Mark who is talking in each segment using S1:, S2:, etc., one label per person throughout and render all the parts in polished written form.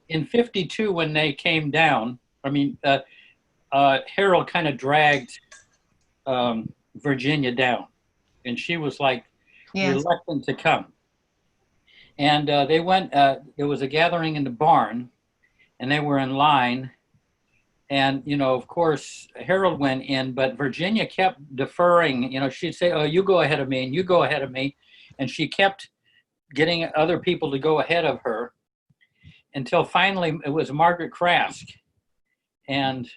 S1: in 52, when they came down, I mean, Harold kind of dragged Virginia down, and she was like
S2: Yes.
S1: reluctant to come. And they went, there was a gathering in the barn, and they were in line. And, of course, Harold went in, but Virginia kept deferring. She'd say, oh, you go ahead of me, and you go ahead of me. And she kept getting other people to go ahead of her until finally it was Margaret Krask. And,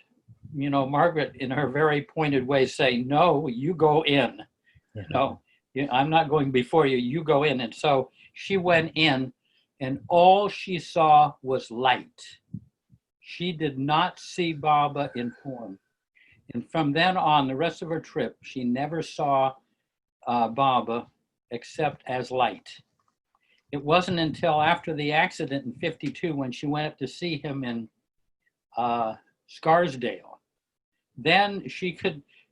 S1: Margaret, in her very pointed way, say, no, you go in. No, I'm not going before you. You go in. And so she went in, and all she saw was light. She did not see Baba in form. And from then on, the rest of her trip, she never saw Baba except as light. It wasn't until after the accident in 52 when she went up to see him in Scarsdale. Then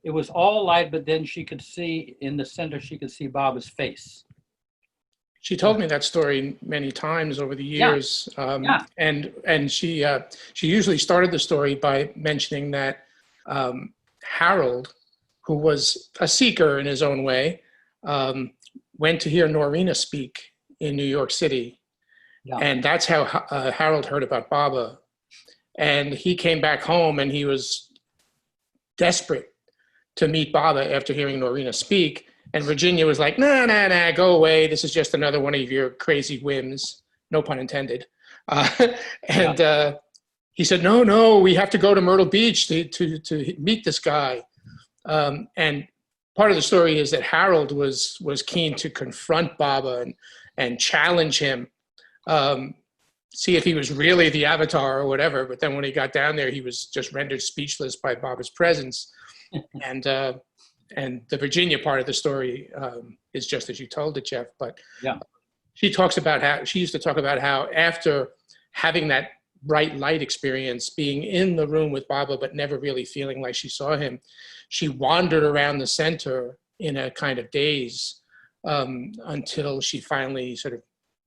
S1: it was all light, but then she could see in the center, she could see Baba's face.
S3: She told me that story many times over the years, and she usually started the story by mentioning that Harold, who was a seeker in his own way, went to hear Norina speak in New York City, and that's how Harold heard about Baba. And he came back home, and he was desperate to meet Baba after hearing Norina speak. And Virginia was like, nah, go away. This is just another one of your crazy whims. No pun intended. He said, no, we have to go to Myrtle Beach to meet this guy. And part of the story is that Harold was keen to confront Baba and challenge him, see if he was really the avatar or whatever. But then when he got down there, he was just rendered speechless by Baba's presence. And the Virginia part of the story is just as you told it, Jeff. But she used to talk about how after having that bright light experience, being in the room with Baba, but never really feeling like she saw him, she wandered around the center in a kind of daze until she finally sort of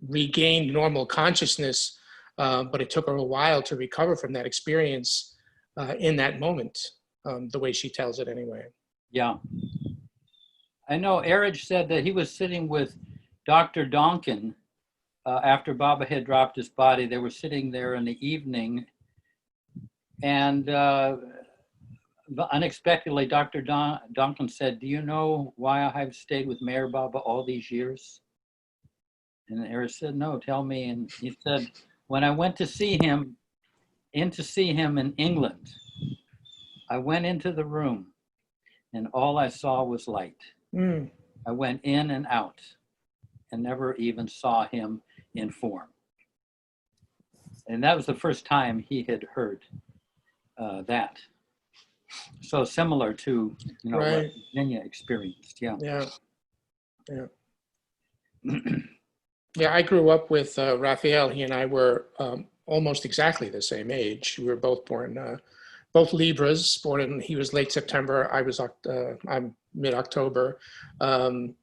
S3: regained normal consciousness. But it took her a while to recover from that experience in that moment, the way she tells it anyway.
S1: Yeah. I know Erich said that he was sitting with Dr. Donkin after Baba had dropped his body. They were sitting there in the evening, and unexpectedly, Dr. Donkin said, do you know why I have stayed with Mayor Baba all these years? And Erich said, no, tell me. And he said, when I went to see him in England, I went into the room, and all I saw was light. I went in and out and never even saw him in form. And that was the first time he had heard that. So similar to what Virginia experienced. Yeah.
S3: I grew up with Raphael. He and I were almost exactly the same age. We were both born both Libras, he was late September, I'm mid-October, and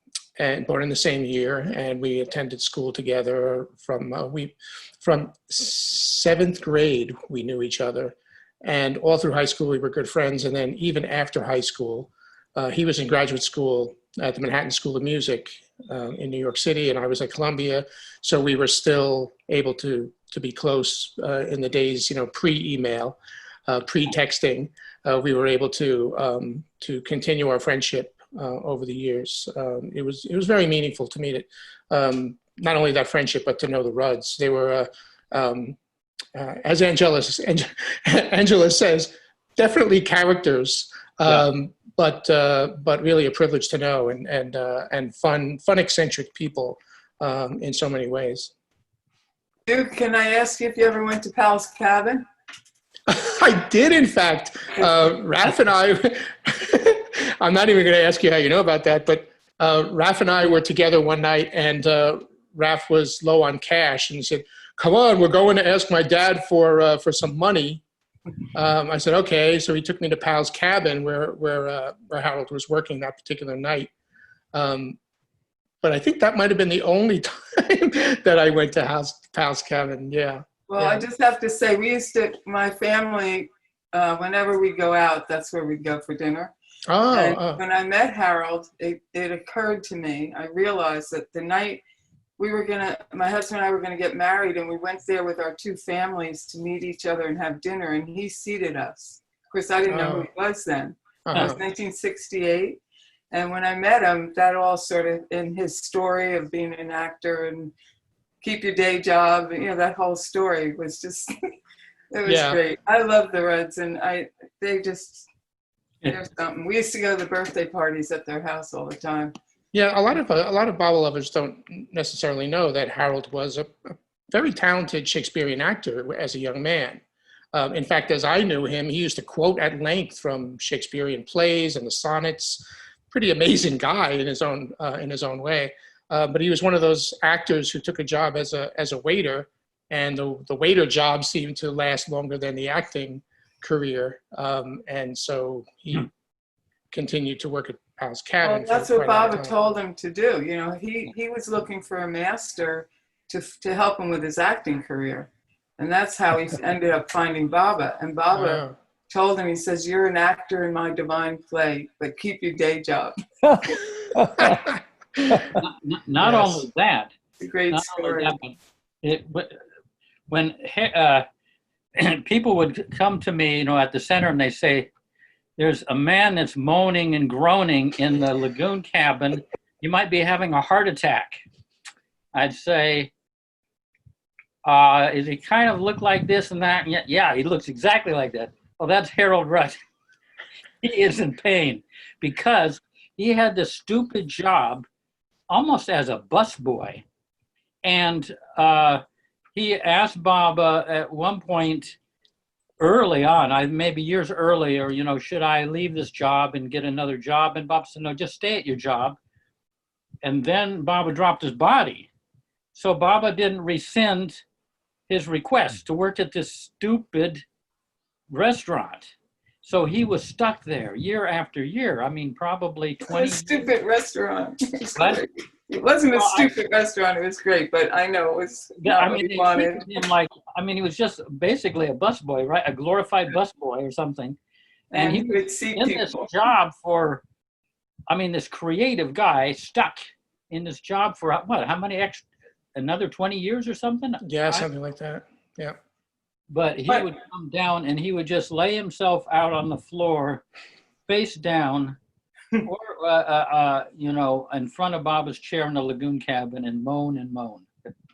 S3: born in the same year. And we attended school together from 7th grade, we knew each other. And all through high school, we were good friends. And then even after high school, he was in graduate school at the Manhattan School of Music in New York City, and I was at Columbia. So we were still able to be close in the days, pre-email. Pre-texting, we were able to continue our friendship over the years. It was very meaningful to me that not only that friendship, but to know the Rudds. They were, as Angela says, definitely characters, but really a privilege to know, and fun eccentric people in so many ways.
S4: Duke, can I ask you if you ever went to Pal's Cabin?
S3: I did, in fact. Raph and I, I'm not even going to ask you how you know about that, but Raph and I were together one night, and Raph was low on cash, and he said, come on, we're going to ask my dad for some money. I said, okay. So he took me to Pal's Cabin where Harold was working that particular night. But I think that might have been the only time that I went to Pal's Cabin. Yeah.
S4: Well,
S3: Yeah.
S4: I just have to say, my family, whenever we go out, that's where we go for dinner. And
S3: Oh,
S4: when I met Harold, it occurred to me, I realized that the night my husband and I were going to get married, and we went there with our two families to meet each other and have dinner, and he seated us. Of course, I didn't know who he was then. It was 1968. And when I met him, that all sort of, in his story of being an actor and keep your day job, that whole story was just, it was great. I love the Reds, and there's something. We used to go to the birthday parties at their house all the time.
S3: Yeah, a lot of Bible lovers don't necessarily know that Harold was a very talented Shakespearean actor as a young man. In fact, as I knew him, he used to quote at length from Shakespearean plays and the sonnets. Pretty amazing guy in his own way. But he was one of those actors who took a job as a waiter, and the waiter job seemed to last longer than the acting career, and so he continued to work at Pal's Cabin.
S4: Well, that's what Baba told him to do. He was looking for a master to help him with his acting career, and that's how he ended up finding Baba. And Baba told him, he says, "You're an actor in my divine play, but keep your day job."
S1: Not only that.
S4: It's a great story.
S1: But when people would come to me, at the center, and they say, "There's a man that's moaning and groaning in the lagoon cabin. You might be having a heart attack." I'd say, "Does he kind of look like this and that?" Yeah, he looks exactly like that. Well, that's Harold Rudd. He is in pain because he had this stupid job almost as a busboy. And he asked Baba at one point early on, maybe years earlier, should I leave this job and get another job? And Baba said, "No, just stay at your job." And then Baba dropped his body. So Baba didn't rescind his request to work at this stupid restaurant. So he was stuck there year after year. I mean, probably 20
S4: years. A stupid restaurant.
S1: But,
S4: it wasn't a stupid restaurant. It was great, but I know it was not what he wanted.
S1: He was just basically a busboy, right? A glorified busboy or something. And he
S4: would see
S1: in
S4: people.
S1: This job for, this creative guy stuck in this job for what? How many another 20 years or something?
S3: Yeah, something like that. Yeah.
S1: But he would come down and he would just lay himself out on the floor, face down, or in front of Baba's chair in the lagoon cabin and moan and moan.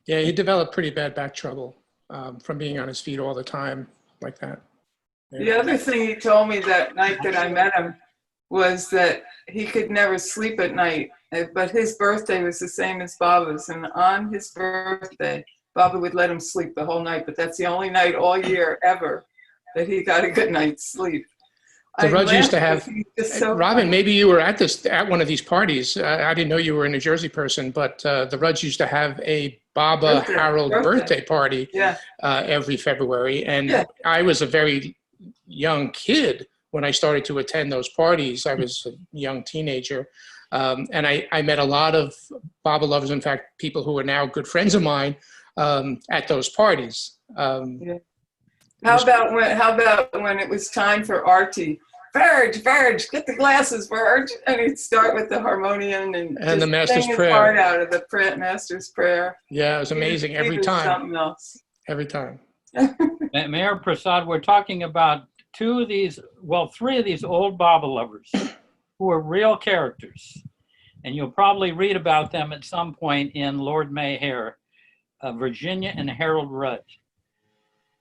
S3: Yeah, he developed pretty bad back trouble from being on his feet all the time like that. Yeah.
S4: The other thing he told me that night that I met him was that he could never sleep at night, but his birthday was the same as Baba's, and on his birthday, Baba would let him sleep the whole night, but that's the only night all year ever that he got a good night's sleep.
S3: The Rudds used to have, Robin, maybe you were at one of these parties. I didn't know you were a New Jersey person, but the Rudds used to have a Baba Harold birthday party every February. And I was a very young kid when I started to attend those parties. I was a young teenager. And I met a lot of Baba lovers, in fact, people who are now good friends of mine at those parties.
S4: How about when it was time for Artie? Verge, get the glasses, Verge. And he'd start with the harmonium and
S3: the Master's Prayer.
S4: Part out of the Master's Prayer.
S3: Yeah, it was amazing every time.
S4: Something else.
S3: Every time.
S1: Mayor Prasad, we're talking about three of these old Baba lovers who are real characters. And you'll probably read about them at some point in Lord Mayhair, Virginia and Harold Rudd.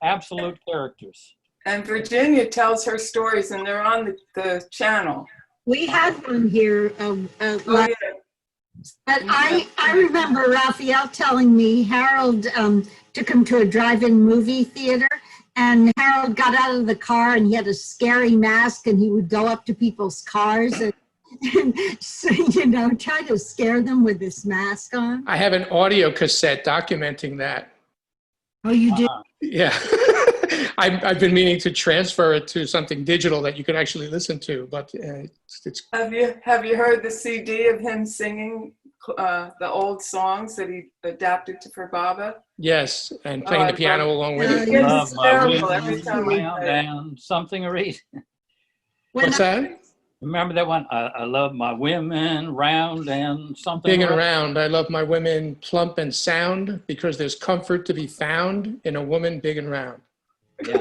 S1: Absolute characters.
S4: And Virginia tells her stories, and they're on the channel.
S2: We had one here. But I remember Raphael telling me Harold took him to a drive-in movie theater, and Harold got out of the car and he had a scary mask, and he would go up to people's cars and so, try to scare them with this mask on.
S3: I have an audio cassette documenting that.
S2: Oh, you did?
S3: Yeah. I've been meaning to transfer it to something digital that you could actually listen to, but it's.
S4: Have you heard the CD of him singing the old songs that he adapted for Baba?
S3: Yes, and
S4: Oh,
S3: playing
S4: I
S3: the piano
S4: love
S3: along with
S2: Oh,
S3: it.
S2: yeah.
S1: Love
S4: It's
S1: my
S4: hysterical every
S1: women
S4: time I
S1: round
S4: play it.
S1: and something or eat.
S2: When
S3: What's that?
S1: Remember that one? I love my women round and something.
S3: Big and
S1: or other?
S3: round. I love my women plump and sound because there's comfort to be found in a woman big and round.
S1: Yeah.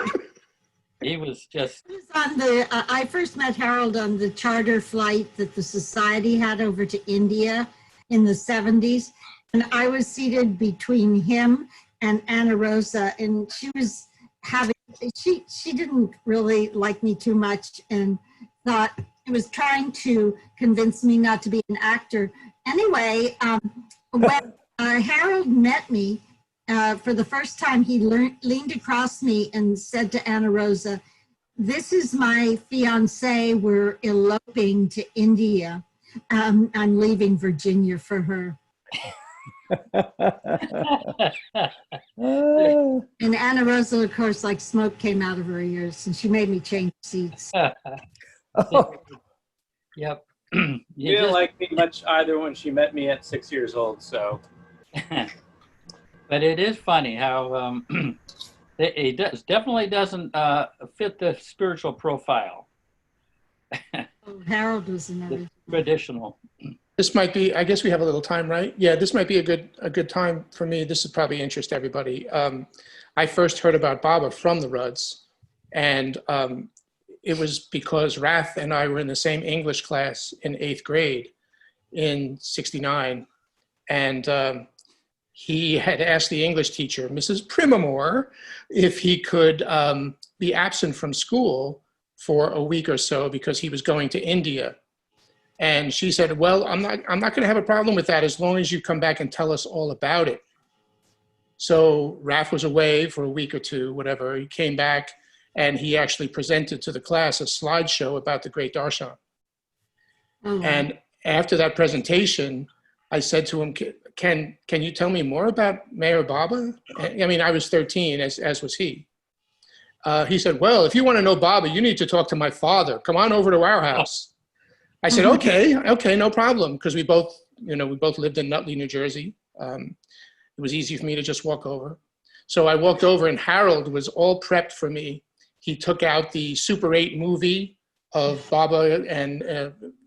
S1: He was just,
S2: I first met Harold on the charter flight that the Society had over to India in the 70s. And I was seated between him and Anna Rosa, and she was she didn't really like me too much and thought it was trying to convince me not to be an actor. Anyway, when Harold met me, for the first time, he leaned across me and said to Anna Rosa, "This is my fiance. We're eloping to India. I'm leaving Virginia for her." And Anna Rosa, of course, like smoke came out of her ears, and she made me change seats.
S1: yep.
S5: She didn't like me much either when she met me at 6 years old. So,
S1: But it is funny how it definitely doesn't fit the spiritual profile,
S2: Oh, Harold was another.
S1: the traditional.
S3: This might be, I guess we have a little time, right? Yeah, this might be a good time for me. This would probably interest everybody. I first heard about Baba from the Rudds, and it was because Raph and I were in the same English class in 8th grade in '69, and he had asked the English teacher, Mrs. Primamore, if he could be absent from school for a week or so because he was going to India. And she said, "Well, I'm not going to have a problem with that as long as you come back and tell us all about it." So Raph was away for a week or two, whatever. He came back and he actually presented to the class a slideshow about the great Darshan.
S2: Oh, wow.
S3: And after that presentation, I said to him, can you tell me more about Mayor Baba? I mean, I was 13, as was he. He said, "Well, if you want to know Baba, you need to talk to my father. Come on over to our house." I said, okay, no problem, because we both lived in Nutley, New Jersey. It was easy for me to just walk over. So I walked over, and Harold was all prepped for me. He took out the Super 8 movie of Baba, and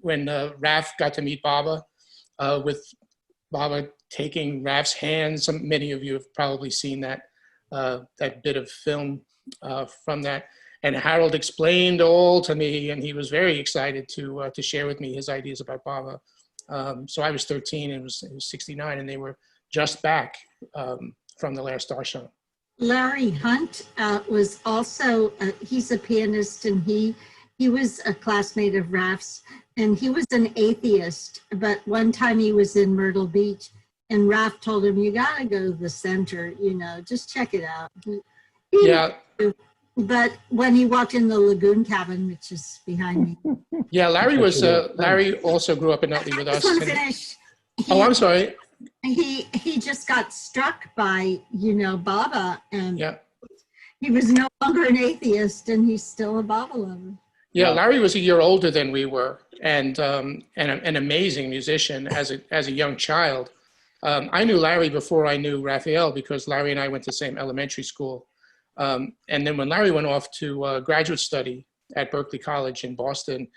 S3: when Raph got to meet Baba, with Baba taking Raph's hands. Many of you have probably seen that bit of film from that. And Harold explained all to me, and he was very excited to share with me his ideas about Baba. So I was 13, and it was '69, and they were just back from the last Darshan.
S2: Larry Hunt was also, he's a pianist, and he was a classmate of Raph's, and he was an atheist, but one time he was in Myrtle Beach, and Raph told him, "You gotta go to the center, just check it out."
S3: Yeah.
S2: But when he walked in the lagoon cabin, which is behind me.
S3: Yeah, Larry also grew up in Nutley with us.
S2: I just want to finish.
S3: I'm sorry.
S2: He just got struck by, Baba, and
S3: Yeah.
S2: he was no longer an atheist, and he's still a Baba lover.
S3: Yeah, Larry was a year older than we were, and an amazing musician as a young child. I knew Larry before I knew Raphael because Larry and I went to the same elementary school. And then when Larry went off to graduate study at Berkeley College in Boston,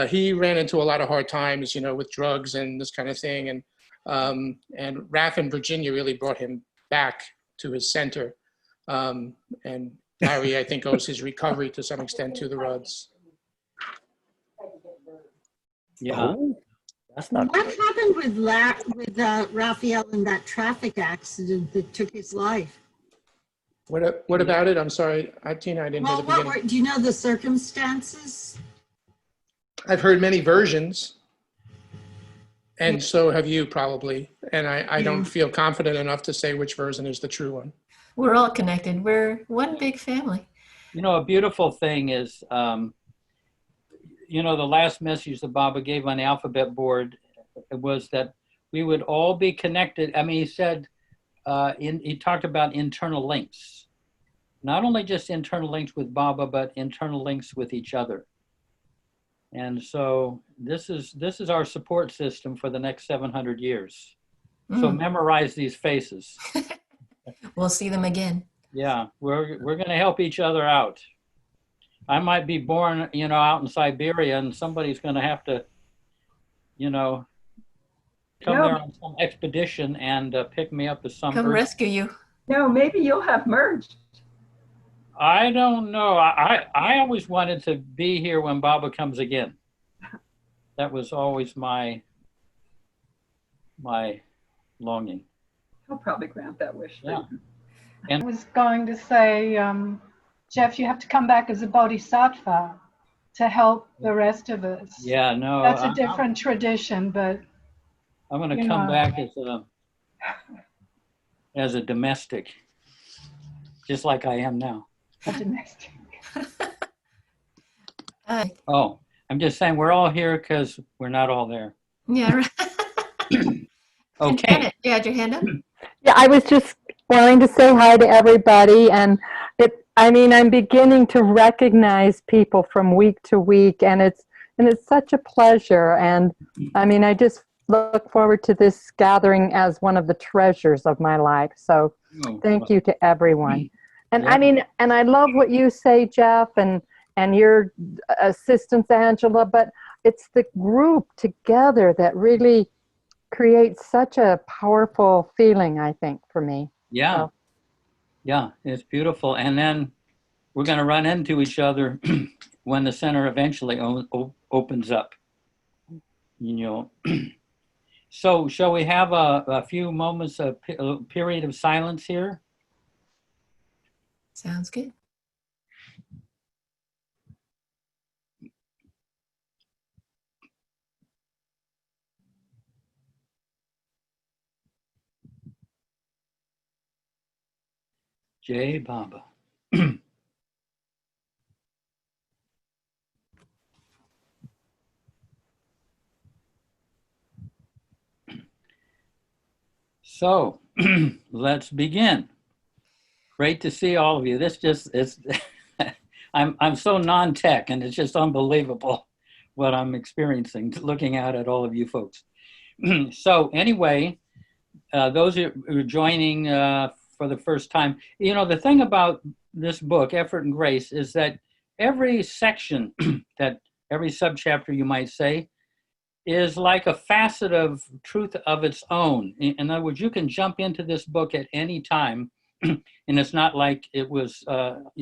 S3: he ran into a lot of hard times, with drugs and this kind of thing. And Raph and Virginia really brought him back to his center. And Larry, I think, owes his recovery to some extent to the Rudds.
S1: Yeah.
S6: That's not
S2: What
S6: good.
S2: happened with Raphael in that traffic accident that took his life?
S3: What about it? I'm sorry, Tina, I didn't hear the beginning.
S2: Do you know the circumstances?
S3: I've heard many versions, and so have you probably. And I don't feel confident enough to say which version is the true one.
S7: We're all connected. We're one big family.
S1: A beautiful thing is, the last message that Baba gave on the alphabet board was that we would all be connected. I mean, he said, he talked about internal links, not only just internal links with Baba, but internal links with each other. And so this is our support system for the next 700 years. So
S7: Mm.
S1: memorize these faces.
S7: We'll see them again.
S1: Yeah, we're going to help each other out. I might be born, out in Siberia, and somebody's going to have to, come
S6: No,
S1: there on some expedition and pick me up as some
S7: Come rescue you.
S6: no, maybe you'll have merged.
S1: I don't know. I always wanted to be here when Baba comes again. That was always my longing.
S6: He'll probably grant that wish.
S1: Yeah.
S8: I was going to say, Jeff, you have to come back as a bodhisattva to help the rest of us.
S1: Yeah, no.
S8: That's a different tradition, but
S1: I'm going to
S8: you
S1: come
S8: know.
S1: back as a domestic, just like I am now.
S8: a domestic.
S1: Oh, I'm just saying we're all here because we're not all there.
S7: Yeah, right.
S1: Okay.
S7: Janet, you had your hand up?
S9: Yeah, I was just wanting to say hi to everybody, and I'm beginning to recognize people from week to week, and it's such a pleasure. And I just look forward to this gathering as one of the treasures of my life. So thank you to everyone. And
S1: Yeah.
S9: and I love what you say, Jeff, and your assistants, Angela, but it's the group together that really creates such a powerful feeling, I think, for me.
S1: Yeah.
S9: So.
S1: Yeah, it's beautiful. And then we're going to run into each other when the center eventually opens up. So shall we have a few moments of a period of silence here?
S7: Sounds good.
S1: Jai Baba. So let's begin. Great to see all of you. I'm so non-tech, and it's just unbelievable what I'm experiencing looking out at all of you folks. So anyway, those who are joining for the first time, the thing about this book, Effort and Grace, is that every section, that every subchapter you might say, is like a facet of truth of its own. In other words, you can jump into this book at any time, and it's not like it was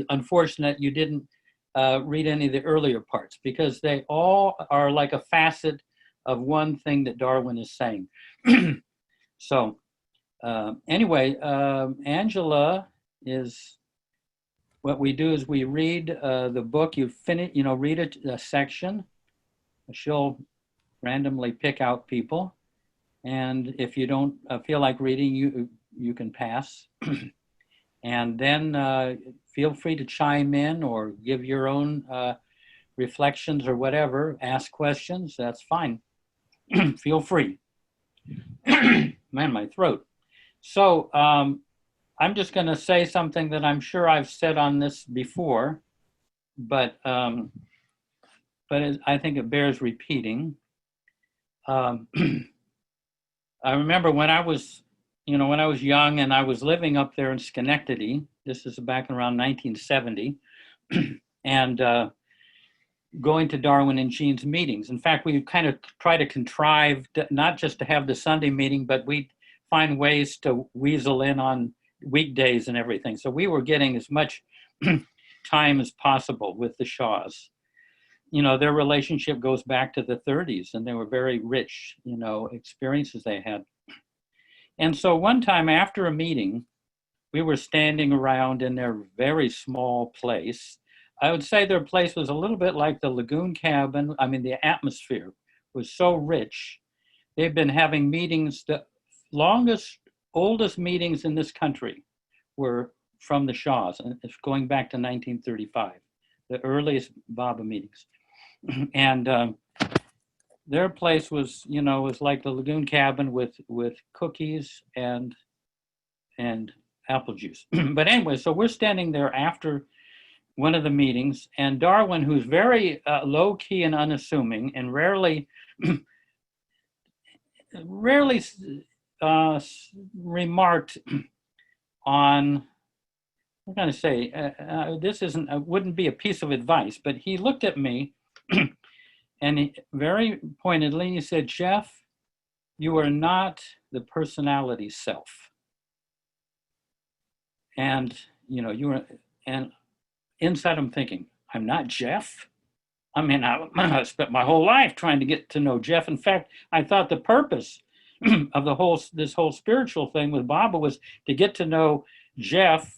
S1: unfortunate you didn't read any of the earlier parts, because they all are like a facet of one thing that Darwin is saying. So anyway, Angela is, what we do is we read the book. You finish, read a section. She'll randomly pick out people, and if you don't feel like reading, you can pass. And then feel free to chime in or give your own reflections or whatever. Ask questions, that's fine. Feel free. Man, my throat. So I'm just going to say something that I'm sure I've said on this before, but I think it bears repeating. I remember when I was young and I was living up there in Schenectady. This is back around 1970, and going to Darwin and Jean's meetings. In fact, we kind of try to contrive not just to have the Sunday meeting, but we'd find ways to weasel in on weekdays and everything. So we were getting as much time as possible with the Shaws. Their relationship goes back to the 30s, and they were very rich, experiences they had. And so one time after a meeting, we were standing around in their very small place. I would say their place was a little bit like the Lagoon Cabin. The atmosphere was so rich. They've been having meetings. The oldest meetings in this country were from the Shaws, and it's going back to 1935, the earliest Baba meetings. And their place was, was like the Lagoon Cabin with cookies and apple juice. But anyway, so we're standing there after one of the meetings, and Darwin, who's very low key and unassuming, and rarely remarked on. I'm going to say this wouldn't be a piece of advice, but he looked at me, and he, very pointedly, he said, "Jeff, you are not the personality self." And and inside I'm thinking, I'm not Jeff. I mean, I spent my whole life trying to get to know Jeff. In fact, I thought the purpose of this whole spiritual thing with Baba was to get to know Jeff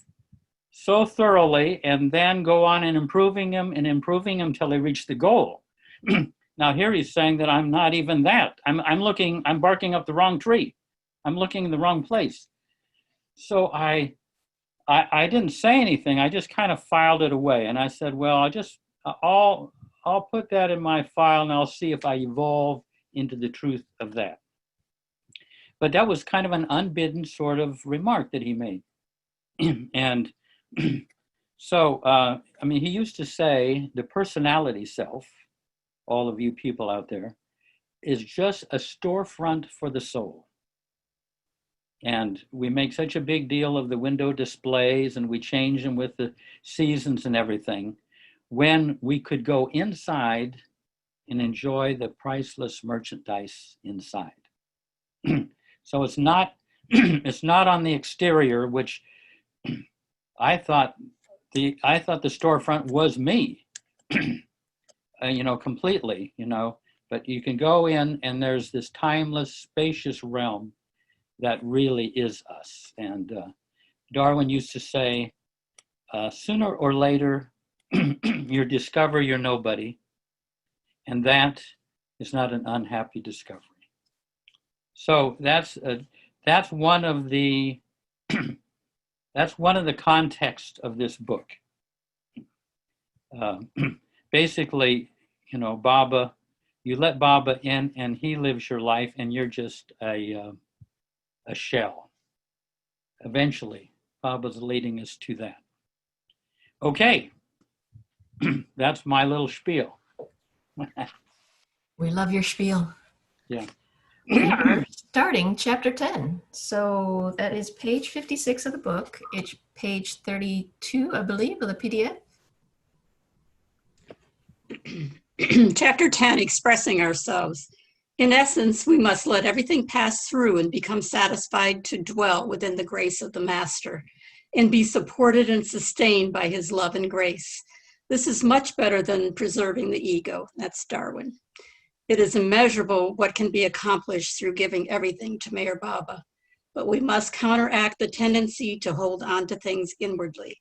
S1: so thoroughly, and then go on and improving him till he reached the goal. Now here he's saying that I'm not even that. I'm barking up the wrong tree. I'm looking in the wrong place. So I didn't say anything. I just kind of filed it away, and I said, well, I'll put that in my file, and I'll see if I evolve into the truth of that. But that was kind of an unbidden sort of remark that he made. And so, I mean, he used to say the personality self, all of you people out there, is just a storefront for the soul. And we make such a big deal of the window displays, and we change them with the seasons and everything, when we could go inside and enjoy the priceless merchandise inside. So it's not on the exterior, which I thought the storefront was me, completely, but you can go in and there's this timeless, spacious realm that really is us. And Darwin used to say, sooner or later, you discover you're nobody, and that is not an unhappy discovery. So that's one of the context of this book. Basically, Baba, you let Baba in, and he lives your life, and you're just a shell. Eventually, Baba's leading us to that. Okay, that's my little spiel.
S7: We love your spiel.
S1: Yeah.
S7: We are starting chapter 10. So that is page 56 of the book. It's page 32, I believe, of the PDF.
S10: Chapter 10, expressing ourselves. In essence, we must let everything pass through and become satisfied to dwell within the grace of the Master and be supported and sustained by his love and grace. This is much better than preserving the ego. That's Darwin. It is immeasurable what can be accomplished through giving everything to Mayor Baba, but we must counteract the tendency to hold on to things inwardly.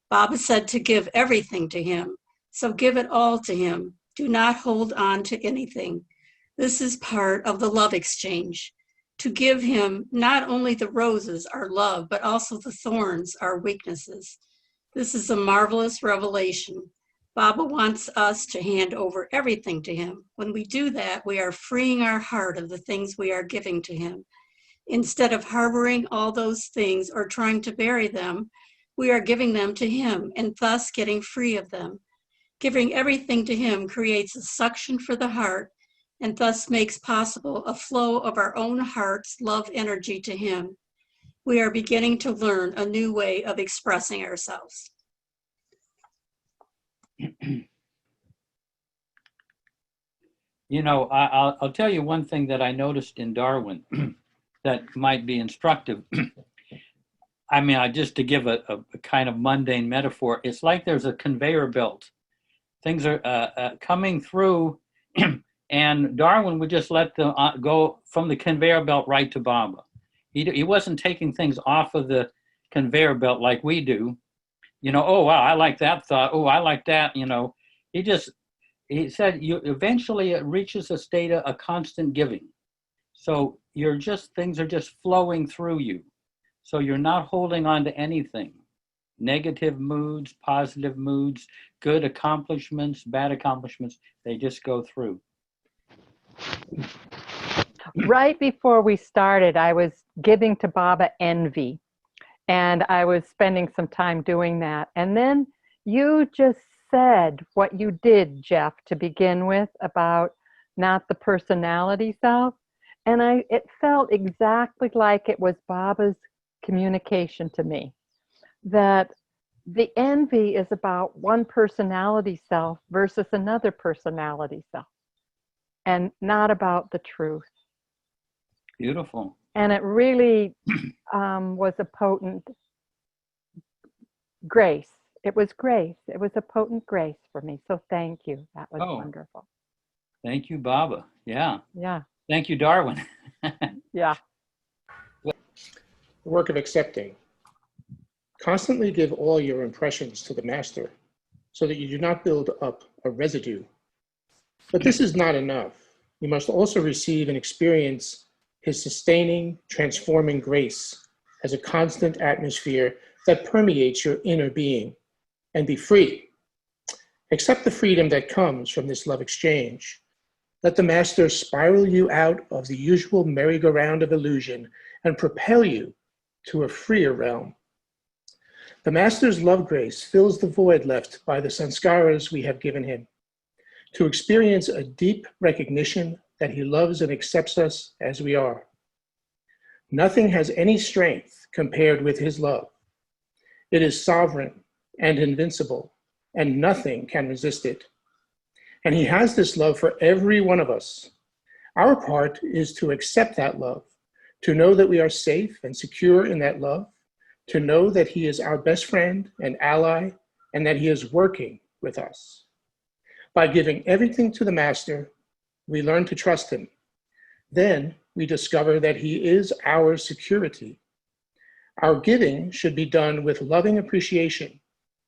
S10: Baba said to give everything to him, so give it all to him. Do not hold on to anything. This is part of the love exchange. To give him not only the roses, our love, but also the thorns, our weaknesses. This is a marvelous revelation. Baba wants us to hand over everything to him. When we do that, we are freeing our heart of the things we are giving to him. Instead of harboring all those things or trying to bury them, we are giving them to him and thus getting free of them. Giving everything to him creates a suction for the heart and thus makes possible a flow of our own heart's love energy to him. We are beginning to learn a new way of expressing ourselves.
S1: I'll tell you one thing that I noticed in Darwin that might be instructive. I mean, just to give a kind of mundane metaphor, it's like there's a conveyor belt. Things are coming through, and Darwin would just let them go from the conveyor belt right to Baba. He wasn't taking things off of the conveyor belt like we do. Oh, wow, I like that thought. Oh, I like that. He said, eventually it reaches a state of a constant giving. So things are just flowing through you. So you're not holding on to anything. Negative moods, positive moods, good accomplishments, bad accomplishments, they just go through.
S9: Right before we started, I was giving to Baba envy, and I was spending some time doing that. And then you just said what you did, Jeff, to begin with about not the personality self. And it felt exactly like it was Baba's communication to me, that the envy is about one personality self versus another personality self, and not about the truth.
S1: Beautiful.
S9: And it really was a potent grace. It was grace. It was a potent grace for me. So thank you. That was wonderful.
S1: Thank you, Baba. Yeah.
S9: Yeah.
S1: Thank you, Darwin.
S9: Yeah.
S3: The work of accepting. Constantly give all your impressions to the master so that you do not build up a residue. But this is not enough. You must also receive and experience his sustaining, transforming grace as a constant atmosphere that permeates your inner being, and be free. Accept the freedom that comes from this love exchange. Let the master spiral you out of the usual merry-go-round of illusion and propel you to a freer realm. The master's love grace fills the void left by the sanskaras we have given him, to experience a deep recognition that he loves and accepts us as we are. Nothing has any strength compared with his love. It is sovereign and invincible, and nothing can resist it. And he has this love for every one of us. Our part is to accept that love, to know that we are safe and secure in that love, to know that he is our best friend and ally, and that he is working with us. By giving everything to the master, we learn to trust him. Then we discover that he is our security. Our giving should be done with loving appreciation,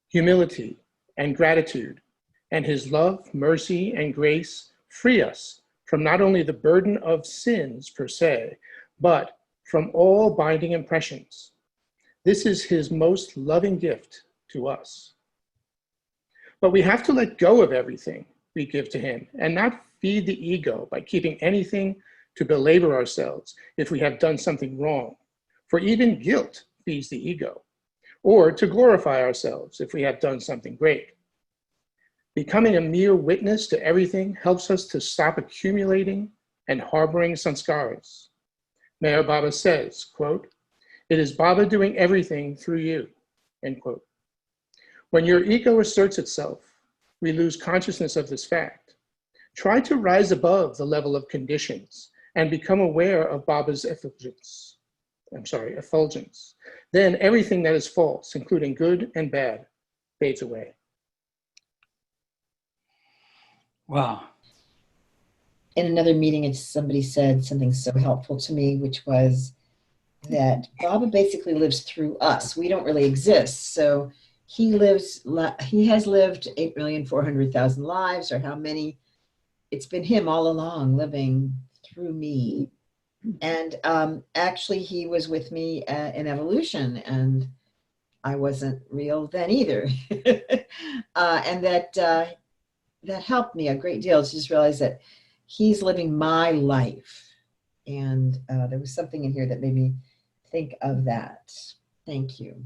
S3: humility, and gratitude, and his love, mercy, and grace free us from not only the burden of sins per se, but from all binding impressions. This is his most loving gift to us. But we have to let go of everything we give to him and not feed the ego by keeping anything to belabor ourselves if we have done something wrong. For even guilt feeds the ego, or to glorify ourselves if we have done something great. Becoming a mere witness to everything helps us to stop accumulating and harboring sanskaras. Mayor Baba says, quote, "It is Baba doing everything through you," end quote. When your ego asserts itself, we lose consciousness of this fact. Try to rise above the level of conditions and become aware of Baba's effulgence. Then everything that is false, including good and bad, fades away.
S1: Wow.
S11: In another meeting, somebody said something so helpful to me, which was that Baba basically lives through us. We don't really exist. So he has lived 8,400,000 lives, or how many. It's been him all along living through me. And actually, he was with me in evolution, and I wasn't real then either. And that helped me a great deal to just realize that he's living my life. And there was something in here that made me think of that. Thank you.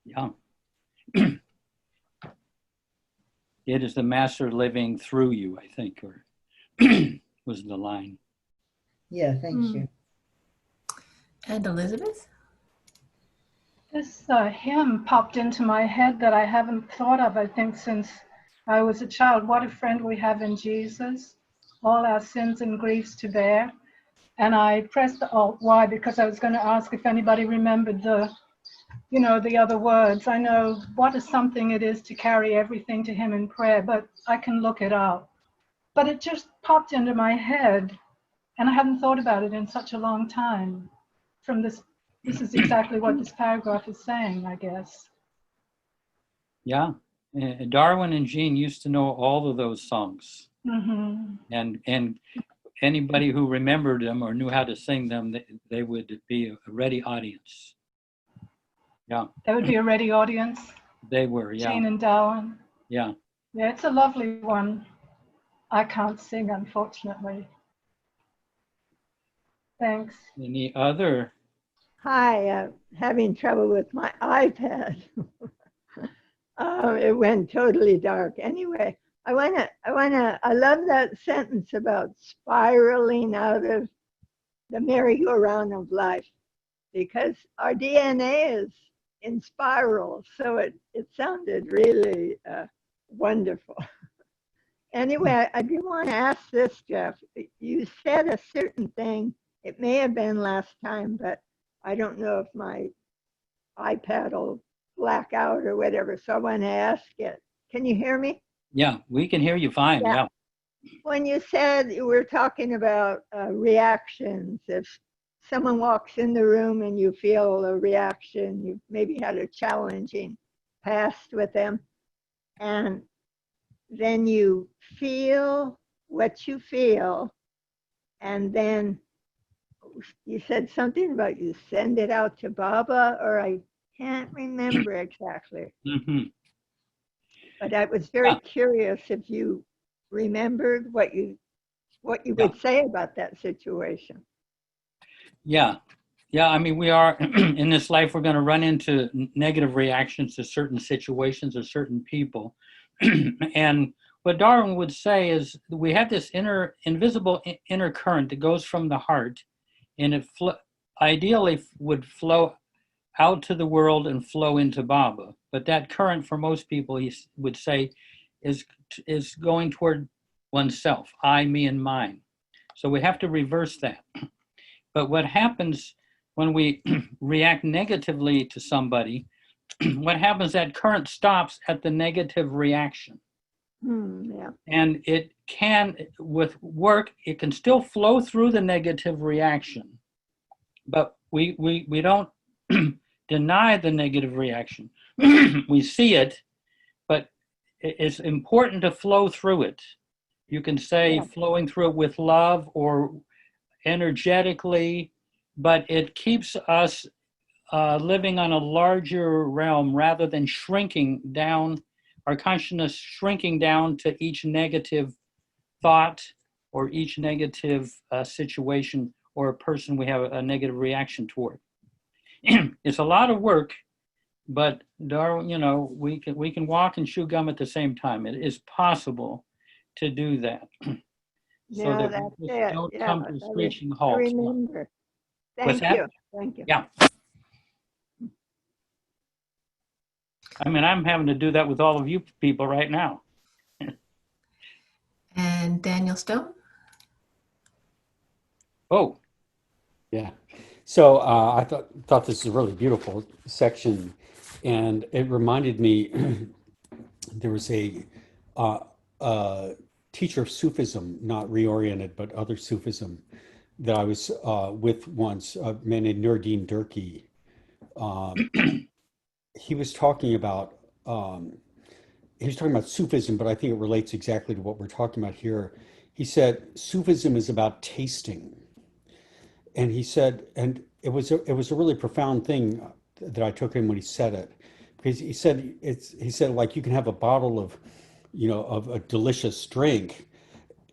S1: Yeah. It is the master living through you, I think, or was the line.
S11: Yeah, thank you.
S7: And Elizabeth?
S8: This hymn popped into my head that I haven't thought of, I think, since I was a child. What a friend we have in Jesus, all our sins and griefs to bear. And I pressed the Alt-Y because I was going to ask if anybody remembered the other words. I know what a something it is to carry everything to him in prayer, but I can look it up. But it just popped into my head, and I hadn't thought about it in such a long time. From this is exactly what this paragraph is saying, I guess.
S1: Yeah. Darwin and Jean used to know all of those songs.
S8: Mm-hmm.
S1: And anybody who remembered them or knew how to sing them, they would be a ready audience. Yeah.
S8: That would be a ready audience.
S1: They were, yeah.
S8: Jean and Darwin.
S1: Yeah.
S8: Yeah, it's a lovely one. I can't sing, unfortunately. Thanks.
S1: Any other?
S12: Hi, having trouble with my iPad. It went totally dark. Anyway, I love that sentence about spiraling out of the merry-go-round of life, because our DNA is in spiral. So it sounded really wonderful. Anyway, I do want to ask this, Jeff. You said a certain thing. It may have been last time, but I don't know if my iPad will black out or whatever. So I want to ask it. Can you hear me?
S1: Yeah, we can hear you fine. Yeah.
S12: When you said you were talking about reactions, if someone walks in the room and you feel a reaction, you maybe had a challenging past with them, and then you feel what you feel, and then you said something about you send it out to Baba, or I can't remember exactly.
S1: Mm-hmm.
S12: But I was very curious if you remembered what you would say about that situation.
S1: Yeah. I mean, we are in this life, we're going to run into negative reactions to certain situations or certain people. And what Darwin would say is we have this invisible inner current that goes from the heart, and it ideally would flow out to the world and flow into Baba. But that current, for most people, he would say, is going toward oneself, I, me, and mine. So we have to reverse that. But what happens when we react negatively to somebody, what happens, that current stops at the negative reaction.
S12: Yeah.
S1: And it can, with work, it can still flow through the negative reaction. But we don't deny the negative reaction. We see it, but it's important to flow through it. You can say flowing through it with love or energetically, but it keeps us living on a larger realm rather than shrinking down, our consciousness shrinking down to each negative thought or each negative situation or a person we have a negative reaction toward. It's a lot of work, but Darwin, we can walk and chew gum at the same time. It is possible to do that. So that we just don't come to a screeching halt.
S12: I remember.
S1: What's that?
S12: Thank you.
S1: Yeah. I mean, I'm having to do that with all of you people right now.
S7: And Daniel Stone?
S1: Oh.
S13: Yeah. So I thought this was a really beautiful section, and it reminded me there was a teacher of Sufism, not reoriented, but other Sufism, that I was with once, a man named Nuruddin Durki. He was talking about Sufism, but I think it relates exactly to what we're talking about here. He said Sufism is about tasting. And he said, and it was a really profound thing that I took in when he said it, because he said like you can have a bottle of, of a delicious drink.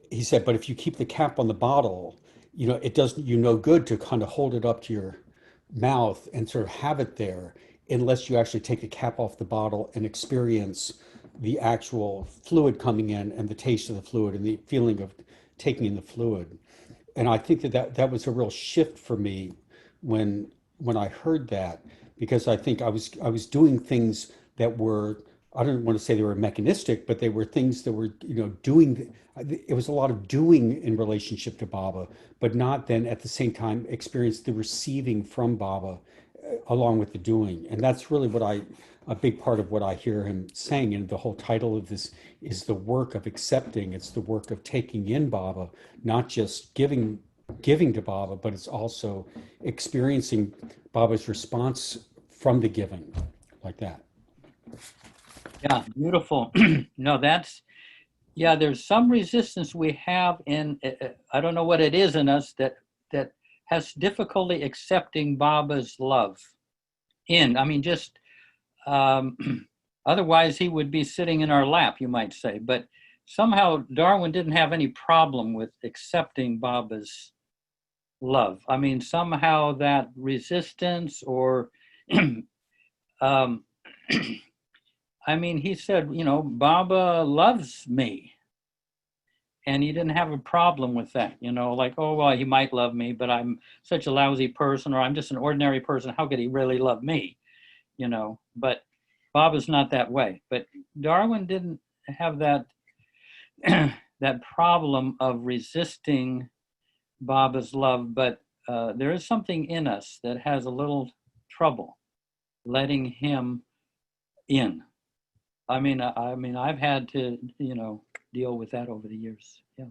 S13: He said, but if you keep the cap on the bottle, it doesn't you no good to kind of hold it up to your mouth and sort of have it there unless you actually take the cap off the bottle and experience the actual fluid coming in and the taste of the fluid and the feeling of taking in the fluid. And I think that was a real shift for me when I heard that, because I think I was doing things that were, I don't want to say they were mechanistic, but they were things that were, doing. It was a lot of doing in relationship to Baba, but not then at the same time experience the receiving from Baba along with the doing. And that's really a big part of what I hear him saying. And the whole title of this is the work of accepting. It's the work of taking in Baba, not just giving to Baba, but it's also experiencing Baba's response from the giving, like that.
S1: Yeah, beautiful. No, there's some resistance we have in, I don't know what it is in us that has difficulty accepting Baba's love. Otherwise he would be sitting in our lap, you might say. But somehow Darwin didn't have any problem with accepting Baba's love. I mean, somehow that resistance or I mean, he said, you know, Baba loves me. And he didn't have a problem with that, you know, like, oh, well, he might love me, but I'm such a lousy person, or I'm just an ordinary person. How could he really love me? You know, but Baba's not that way. But Darwin didn't have that that problem of resisting Baba's love, but there is something in us that has a little trouble letting him in. I mean, I've had to, you know, deal with that over the years. Yeah.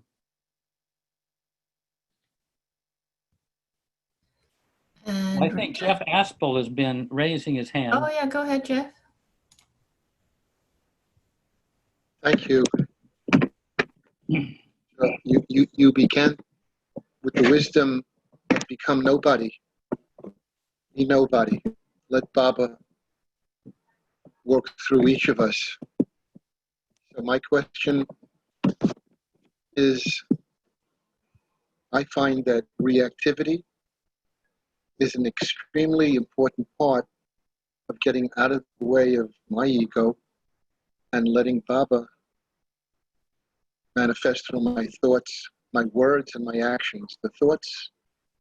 S1: I
S7: And
S1: think Jeff Aspel has been raising his hand.
S7: oh yeah, go ahead, Jeff.
S14: Thank you. You began with the wisdom of become nobody. Be nobody. Let Baba work through each of us. So my question is, I find that reactivity is an extremely important part of getting out of the way of my ego and letting Baba manifest through my thoughts, my words, and my actions. The thoughts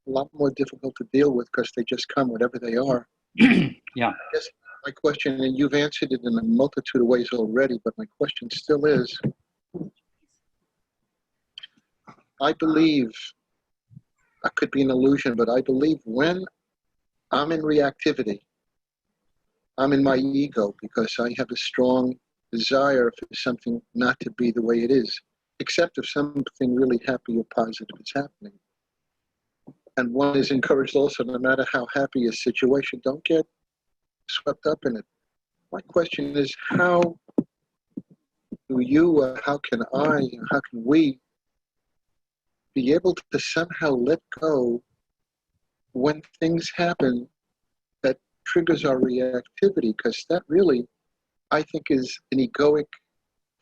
S14: are a lot more difficult to deal with because they just come, whatever they are.
S1: Yeah.
S14: I guess my question, and you've answered it in a multitude of ways already, but my question still is, I believe, I could be an illusion, but I believe when I'm in reactivity, I'm in my ego because I have a strong desire for something not to be the way it is, except if something really happy or positive is happening. And one is encouraged also, no matter how happy a situation, don't get swept up in it. My question is, how do you, how can I, how can we be able to somehow let go when things happen that triggers our reactivity? Because that really, I think, is an egoic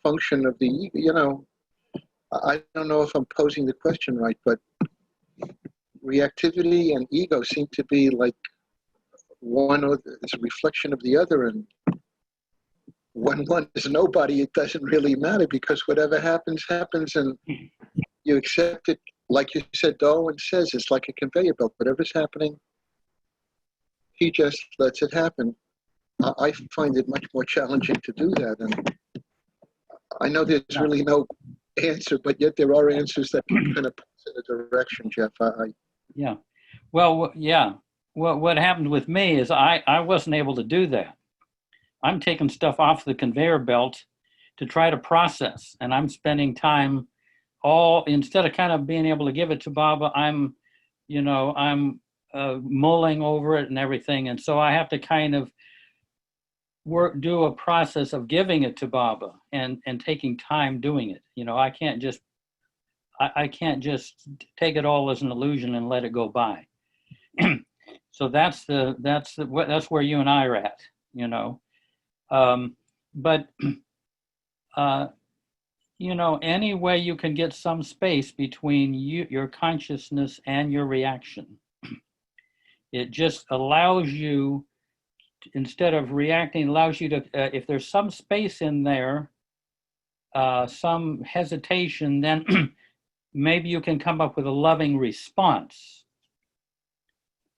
S14: function of the ego. You know, I don't know if I'm posing the question right, but reactivity and ego seem to be like one is a reflection of the other, and when one is nobody, it doesn't really matter because whatever happens, happens, and you accept it. Like you said, Darwin says, it's like a conveyor belt. Whatever's happening, he just lets it happen. I find it much more challenging to do that, and I know there's really no answer, but yet there are answers that kind of point in a direction, Jeff.
S1: Yeah. Well, yeah. Well, what happened with me is I wasn't able to do that. I'm taking stuff off the conveyor belt to try to process, and I'm spending time instead of kind of being able to give it to Baba, I'm mulling over it and everything. And so I have to kind of do a process of giving it to Baba and taking time doing it. You know, I can't just take it all as an illusion and let it go by. So that's where you and I are at, you know. But you know, any way you can get some space between your consciousness and your reaction, it just allows you, instead of reacting, allows you to, if there's some space in there, some hesitation, then maybe you can come up with a loving response,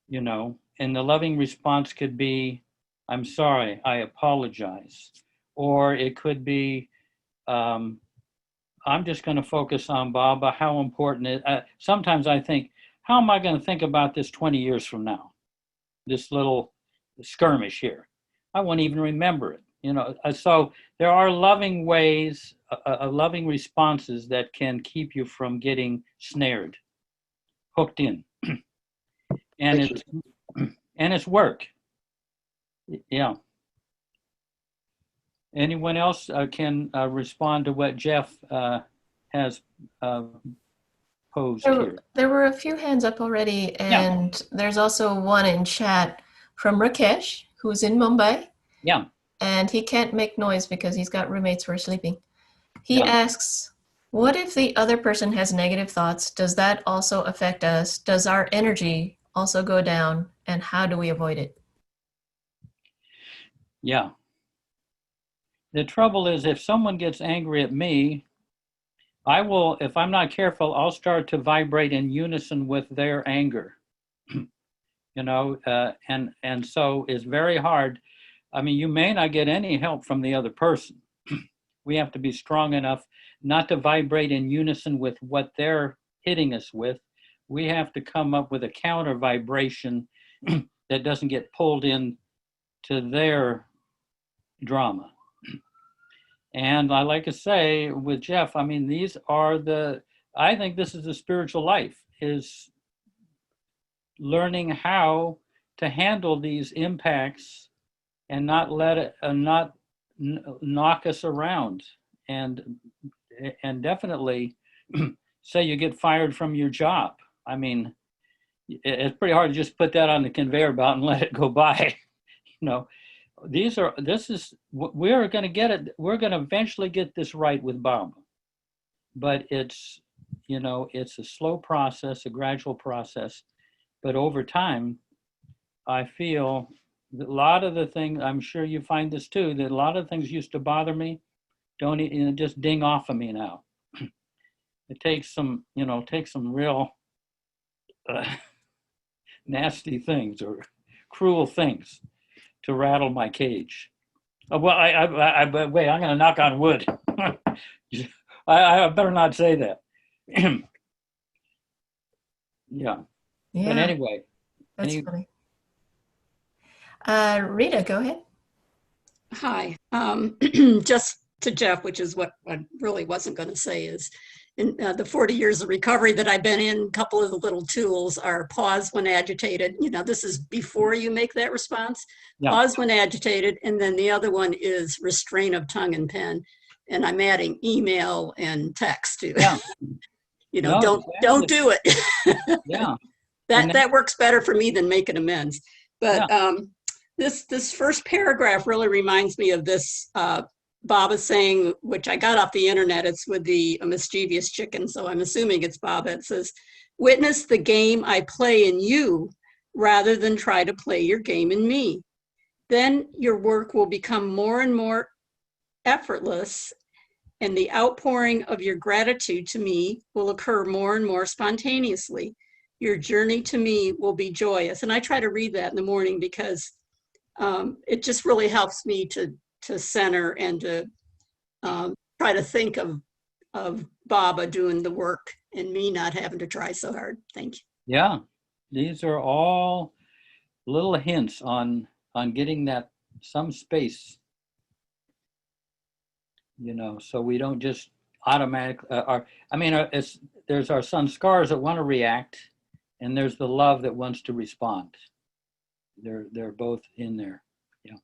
S1: you know, and the loving response could be, I'm sorry, I apologize. Or it could be, I'm just going to focus on Baba, how important it is. Sometimes I think, how am I going to think about this 20 years from now? This little skirmish here. I won't even remember it. You know, so there are loving ways, loving responses that can keep you from getting snared, hooked in. And it's work. Yeah. Anyone else can respond to what Jeff has posed here?
S7: There were a few hands up already, and there's also one in chat from Rakesh, who's in Mumbai.
S1: Yeah.
S7: And he can't make noise because he's got roommates who are sleeping. He asks, what if the other person has negative thoughts? Does that also affect us? Does our energy also go down? And how do we avoid it?
S1: Yeah. The trouble is, if someone gets angry at me, I will, if I'm not careful, I'll start to vibrate in unison with their anger. You know, and so it's very hard. I mean, you may not get any help from the other person. We have to be strong enough not to vibrate in unison with what they're hitting us with. We have to come up with a counter vibration that doesn't get pulled in to their drama. And I like to say with Jeff, I mean, these are I think this is the spiritual life, is learning how to handle these impacts and not let it, not knock us around. And definitely say you get fired from your job. I mean, it's pretty hard to just put that on the conveyor belt and let it go by. You know, we're going to get it. We're going to eventually get this right with Bob, but it's, you know, it's a slow process, a gradual process, but over time, I feel that a lot of the things, I'm sure you find this too, that a lot of things used to bother me don't just ding off of me now. It takes some, you know, real nasty things or cruel things to rattle my cage. Well, wait, I'm going to knock on wood. I better not say that. Yeah. But anyway.
S7: That's funny. Rita, go ahead.
S10: Hi. Just to Jeff, which is what I really wasn't going to say, is in the 40 years of recovery that I've been in, a couple of the little tools are pause when agitated. You know, this is before you make that response. Yeah. Pause when agitated. And then the other one is restraint of tongue and pen. And I'm adding email and text too. Yeah. You know, no, don't do it. Yeah. That works better for me than making amends. But yeah. This first paragraph really reminds me of this Baba saying, which I got off the internet. It's with the mischievous chicken, so I'm assuming it's Baba. It says, "Witness the game I play in you rather than try to play your game in me. Then your work will become more and more effortless, and the outpouring of your gratitude to me will occur more and more spontaneously. Your journey to me will be joyous." And I try to read that in the morning because it just really helps me to center and to try to think of Baba doing the work and me not having to try so hard. Thank you.
S1: Yeah, these are all little hints on getting that some space, you know, so we don't just automatically, there's our sanskars that want to react, and there's the love that wants to respond. They're both in there. Yeah.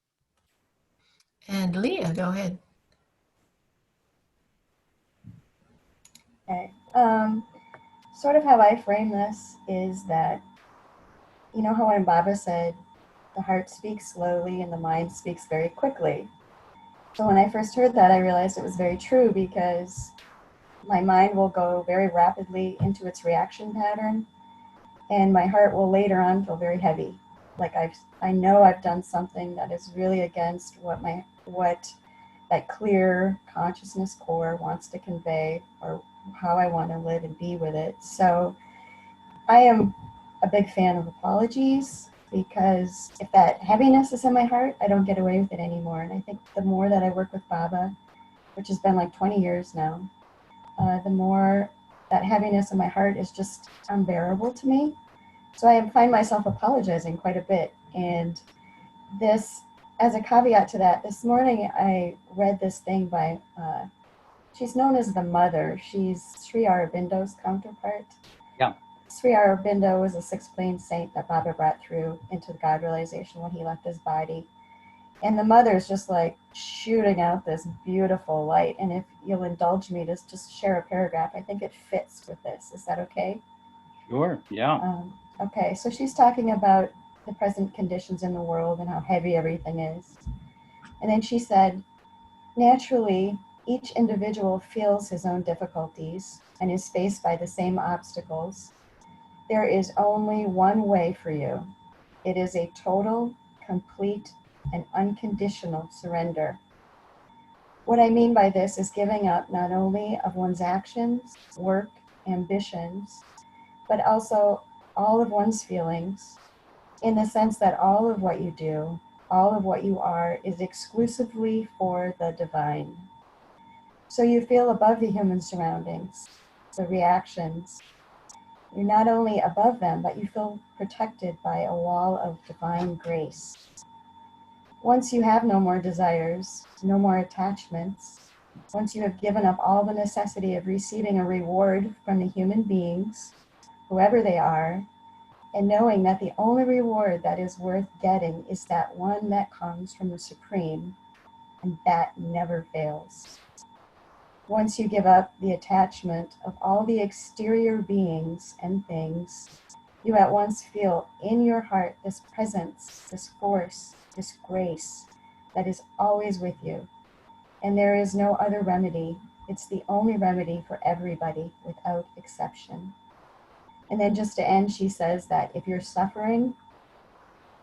S7: And Leah, go ahead.
S15: Okay. Sort of how I frame this is that, you know how when Baba said, the heart speaks slowly and the mind speaks very quickly. So when I first heard that, I realized it was very true, because my mind will go very rapidly into its reaction pattern, and my heart will later on feel very heavy. Like I know I've done something that is really against what that clear consciousness core wants to convey, or how I want to live and be with it. So I am a big fan of apologies, because if that heaviness is in my heart, I don't get away with it anymore. And I think the more that I work with Baba, which has been like 20 years now, the more that heaviness in my heart is just unbearable to me. So I find myself apologizing quite a bit. And this, as a caveat to that, this morning I read this thing by, she's known as the Mother. She's Sri Aurobindo's counterpart.
S1: Yeah.
S15: Sri Aurobindo was a six-plane saint that Baba brought through into God realization when he left his body. And the Mother is just like shooting out this beautiful light. And if you'll indulge me to just share a paragraph, I think it fits with this. Is that okay?
S1: Sure, yeah.
S15: Okay, so she's talking about the present conditions in the world and how heavy everything is. And then she said, naturally, each individual feels his own difficulties and is faced by the same obstacles. There is only one way for you. It is a total, complete, and unconditional surrender. What I mean by this is giving up not only of one's actions, work, ambitions, but also all of one's feelings, in the sense that all of what you do, all of what you are, is exclusively for the divine. So you feel above the human surroundings, the reactions. You're not only above them, but you feel protected by a wall of divine grace. Once you have no more desires, no more attachments, once you have given up all the necessity of receiving a reward from the human beings, whoever they are, and knowing that the only reward that is worth getting is that one that comes from the Supreme, and that never fails. Once you give up the attachment of all the exterior beings and things, you at once feel in your heart this presence, this force, this grace that is always with you. And there is no other remedy. It's the only remedy for everybody without exception. And then just to end, she says that if you're suffering,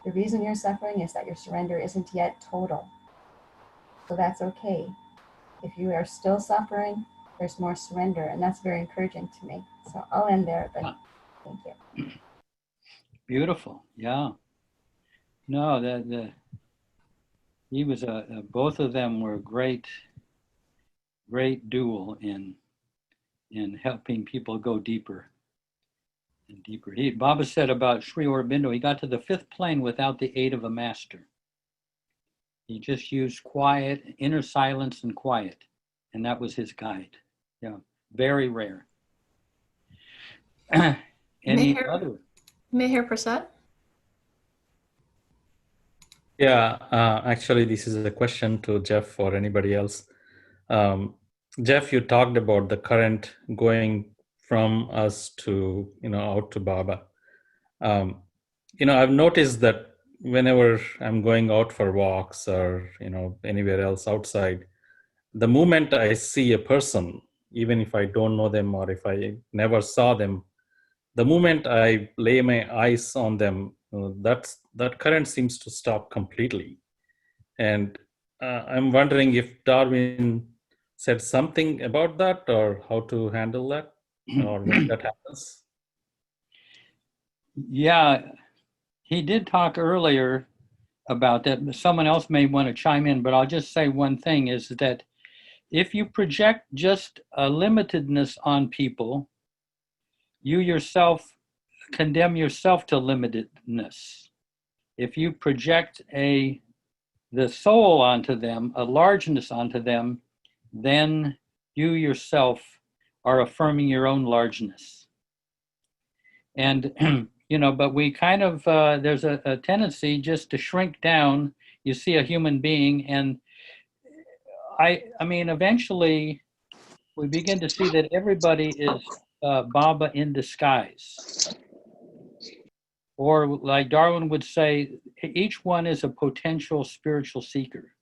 S15: the reason you're suffering is that your surrender isn't yet total. So that's okay. If you are still suffering, there's more surrender, and that's very encouraging to me. So I'll end there, but thank you.
S1: Beautiful, yeah. No, he was both of them were great duel in helping people go deeper and deeper. Baba said about Sri Aurobindo, he got to the fifth plane without the aid of a master. He just used quiet, inner silence and quiet, and that was his guide. Yeah, very rare. Any other?
S7: Meher Prasad?
S16: Yeah, actually, this is a question to Jeff or anybody else. Jeff, you talked about the current going from us to, out to Baba. I've noticed that whenever I'm going out for walks or, anywhere else outside, the moment I see a person, even if I don't know them or if I never saw them, the moment I lay my eyes on them, that current seems to stop completely. And I'm wondering if Darwin said something about that or how to handle that or when that happens.
S1: Yeah, he did talk earlier about that. Someone else may want to chime in, but I'll just say one thing is that if you project just a limitedness on people, you yourself condemn yourself to limitedness. If you project the soul onto them, a largeness onto them, then you yourself are affirming your own largeness. And, but we kind of, there's a tendency just to shrink down. You see a human being, and I mean, eventually we begin to see that everybody is Baba in disguise. Or like Darwin would say, each one is a potential spiritual seeker.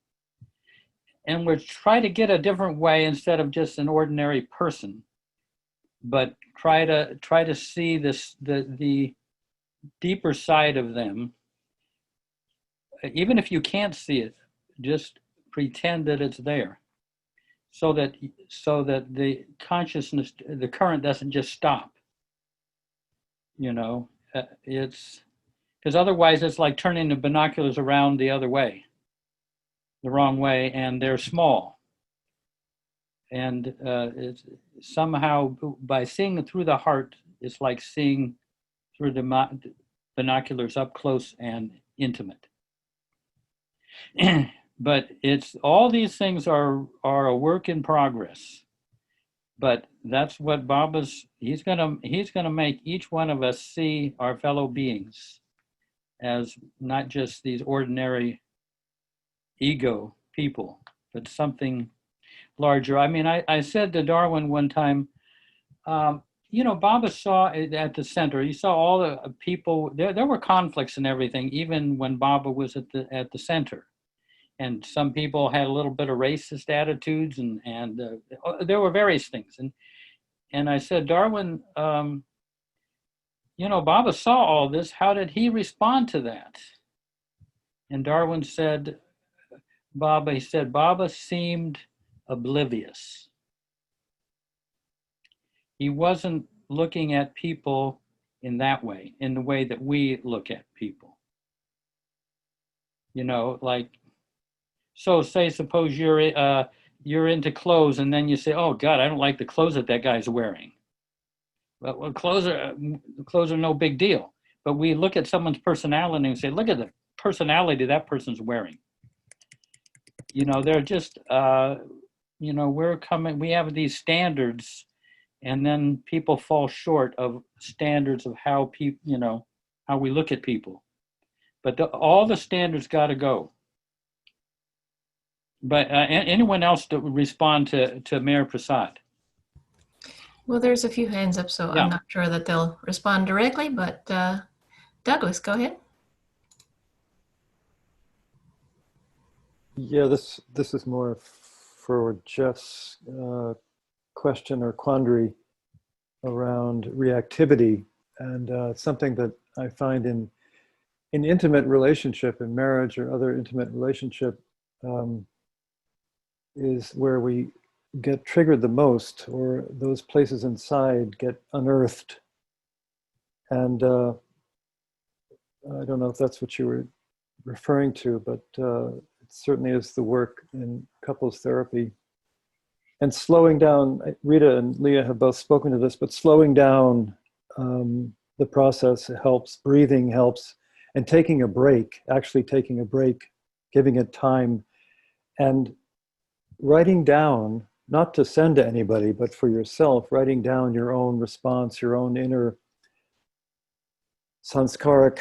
S1: And we're trying to get a different way instead of just an ordinary person, but try to see the deeper side of them. Even if you can't see it, just pretend that it's there, so that the consciousness, the current doesn't just stop. It's because otherwise it's like turning the binoculars around the other way, the wrong way, and they're small. And it's somehow by seeing through the heart, it's like seeing through the binoculars up close and intimate. But it's all these things are a work in progress. But that's what Baba's, he's gonna make each one of us see our fellow beings as not just these ordinary ego people, but something larger. I mean, I said to Darwin one time, Baba saw at the center, he saw all the people, there were conflicts and everything, even when Baba was at the center. And some people had a little bit of racist attitudes, and there were various things. And I said, Darwin, Baba saw all this. How did he respond to that? And Darwin said, Baba seemed oblivious. He wasn't looking at people in that way, in the way that we look at people. You know, like, so suppose you're into clothes, and then you say, oh God, I don't like the clothes that guy's wearing. Well, clothes are no big deal. But we look at someone's personality and say, look at the personality that person's wearing. You know, they're just, you know, we have these standards, and then people fall short of standards of how people, you know, how we look at people. But all the standards got to go. But anyone else to respond to Mayor Prasad?
S7: Well, there's a few hands up, so
S1: Yeah.
S7: I'm not sure that they'll respond directly, but Douglas, go ahead.
S17: Yeah, this is more for Jeff's question or quandary around reactivity, and something that I find in intimate relationship, in marriage or other intimate relationship, is where we get triggered the most, or those places inside get unearthed. And I don't know if that's what you were referring to, but it certainly is the work in couples therapy. And slowing down, Rita and Leah have both spoken to this, but slowing down the process helps, breathing helps, and taking a break, actually taking a break, giving it time, and writing down, not to send to anybody, but for yourself, writing down your own response, your own inner sanskaric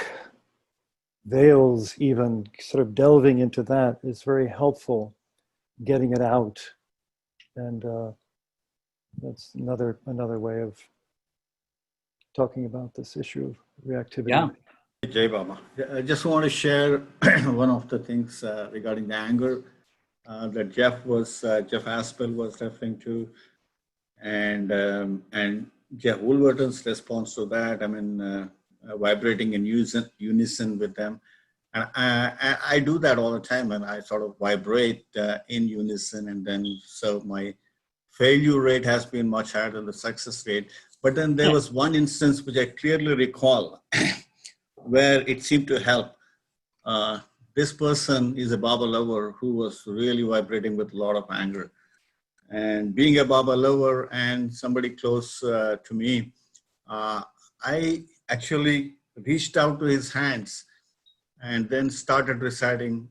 S17: veils, even sort of delving into that is very helpful, getting it out. And that's another way of talking about this issue of reactivity.
S1: Yeah.
S18: Jai Baba. I just want to share one of the things regarding the anger that Jeff Aspel was referring to, and Jeff Wolverton's response to that. I mean, vibrating in unison with them, and I do that all the time, and I sort of vibrate in unison, and then so my failure rate has been much higher than the success rate. But then there was one instance which I clearly recall where it seemed to help. This person is a Baba lover who was really vibrating with a lot of anger. And being a Baba lover and somebody close to me, I actually reached out to his hands and then started reciting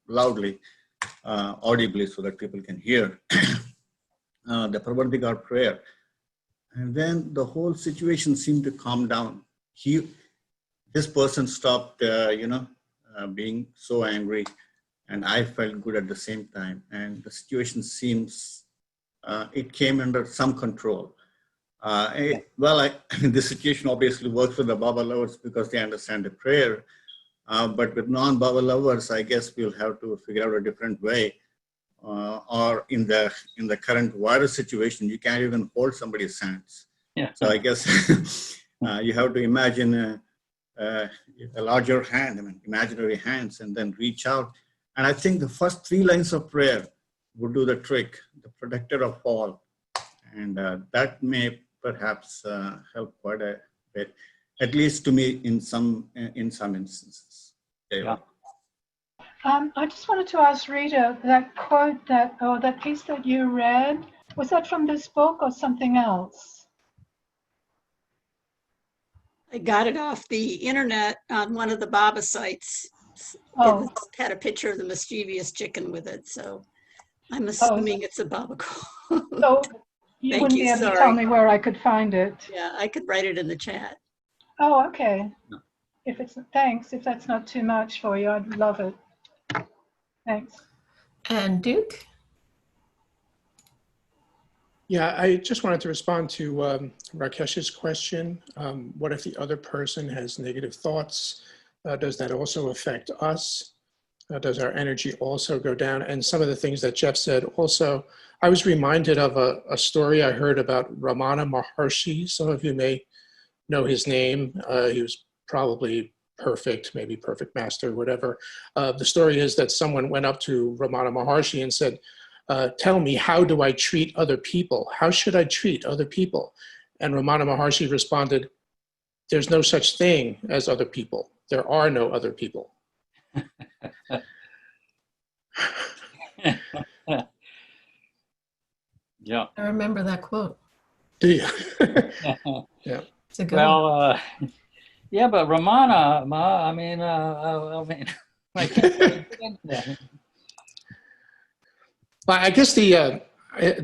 S18: loudly, audibly, so that people can hear the Pravartikar prayer. And then the whole situation seemed to calm down. This person stopped, being so angry, and I felt good at the same time. And the situation seems, it came under some control. This situation obviously works with the Baba lovers because they understand the prayer. But with non-Baba lovers, I guess we'll have to figure out a different way. Or in the current virus situation, you can't even hold somebody's hands.
S1: Yeah.
S18: So I guess you have to imagine a larger hand, I mean, imaginary hands, and then reach out. And I think the first 3 lines of prayer would do the trick, the protector of all. And that may perhaps help quite a bit, at least to me in some instances.
S1: Yeah.
S8: I just wanted to ask Rita, that quote that piece that you read, was that from this book or something else?
S10: I got it off the internet on one of the Baba sites.
S8: Oh.
S10: It had a picture of the mischievous chicken with it, so I'm assuming it's a Baba quote.
S8: So you
S10: Thank
S8: wouldn't
S10: you,
S8: be able to
S10: sorry.
S8: tell me where I could find it?
S10: Yeah, I could write it in the chat.
S8: Oh, okay. Thanks. If that's not too much for you, I'd love it. Thanks.
S7: And Duke?
S3: Yeah, I just wanted to respond to Rakesh's question. What if the other person has negative thoughts? Does that also affect us? Does our energy also go down? And some of the things that Jeff said also, I was reminded of a story I heard about Ramana Maharshi. Some of you may know his name. He was probably perfect, maybe perfect master, whatever. The story is that someone went up to Ramana Maharshi and said, tell me, how do I treat other people? How should I treat other people? And Ramana Maharshi responded, there's no such thing as other people. There are no other people.
S1: Yeah.
S7: I remember that quote.
S3: Do you?
S7: Yeah. It's a good
S1: well, yeah, but Ramana, I mean, I can't
S3: Well, I guess the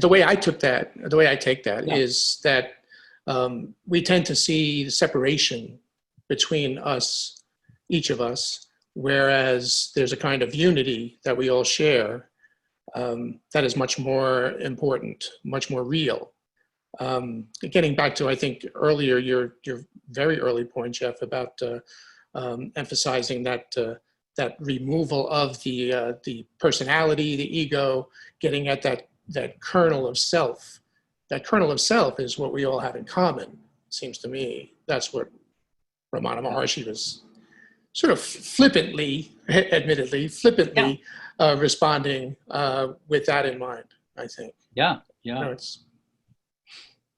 S3: way I take that
S1: Yeah.
S3: is that we tend to see the separation between us, each of us, whereas there's a kind of unity that we all share that is much more important, much more real. Getting back to, I think, earlier, your very early point, Jeff, about emphasizing that that removal of the personality, the ego, getting at that kernel of self. That kernel of self is what we all have in common, seems to me. That's what Ramana Maharshi was sort of flippantly, admittedly, flippantly responding with that in mind, I think.
S1: Yeah, yeah.
S3: You know, it's,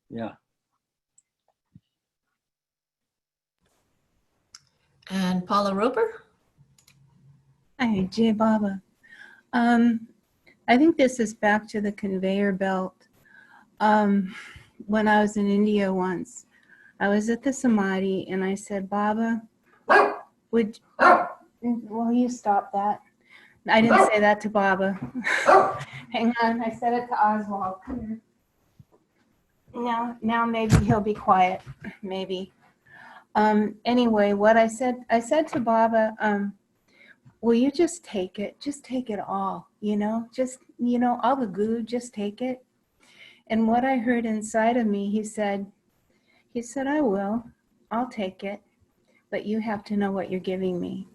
S1: yeah.
S7: And Paula Roper?
S19: Hi, Jay Baba. I think this is back to the conveyor belt. When I was in India once, I was at the Samadhi and will you stop that? I didn't say that to Baba. Hang on, I said it to Oswald. Come here. Now maybe he'll be quiet, maybe. Anyway, what I said to Baba, will you just take it all, just, all the goo, just take it. And what I heard inside of me, he said, I'll take it, but you have to know what you're giving me.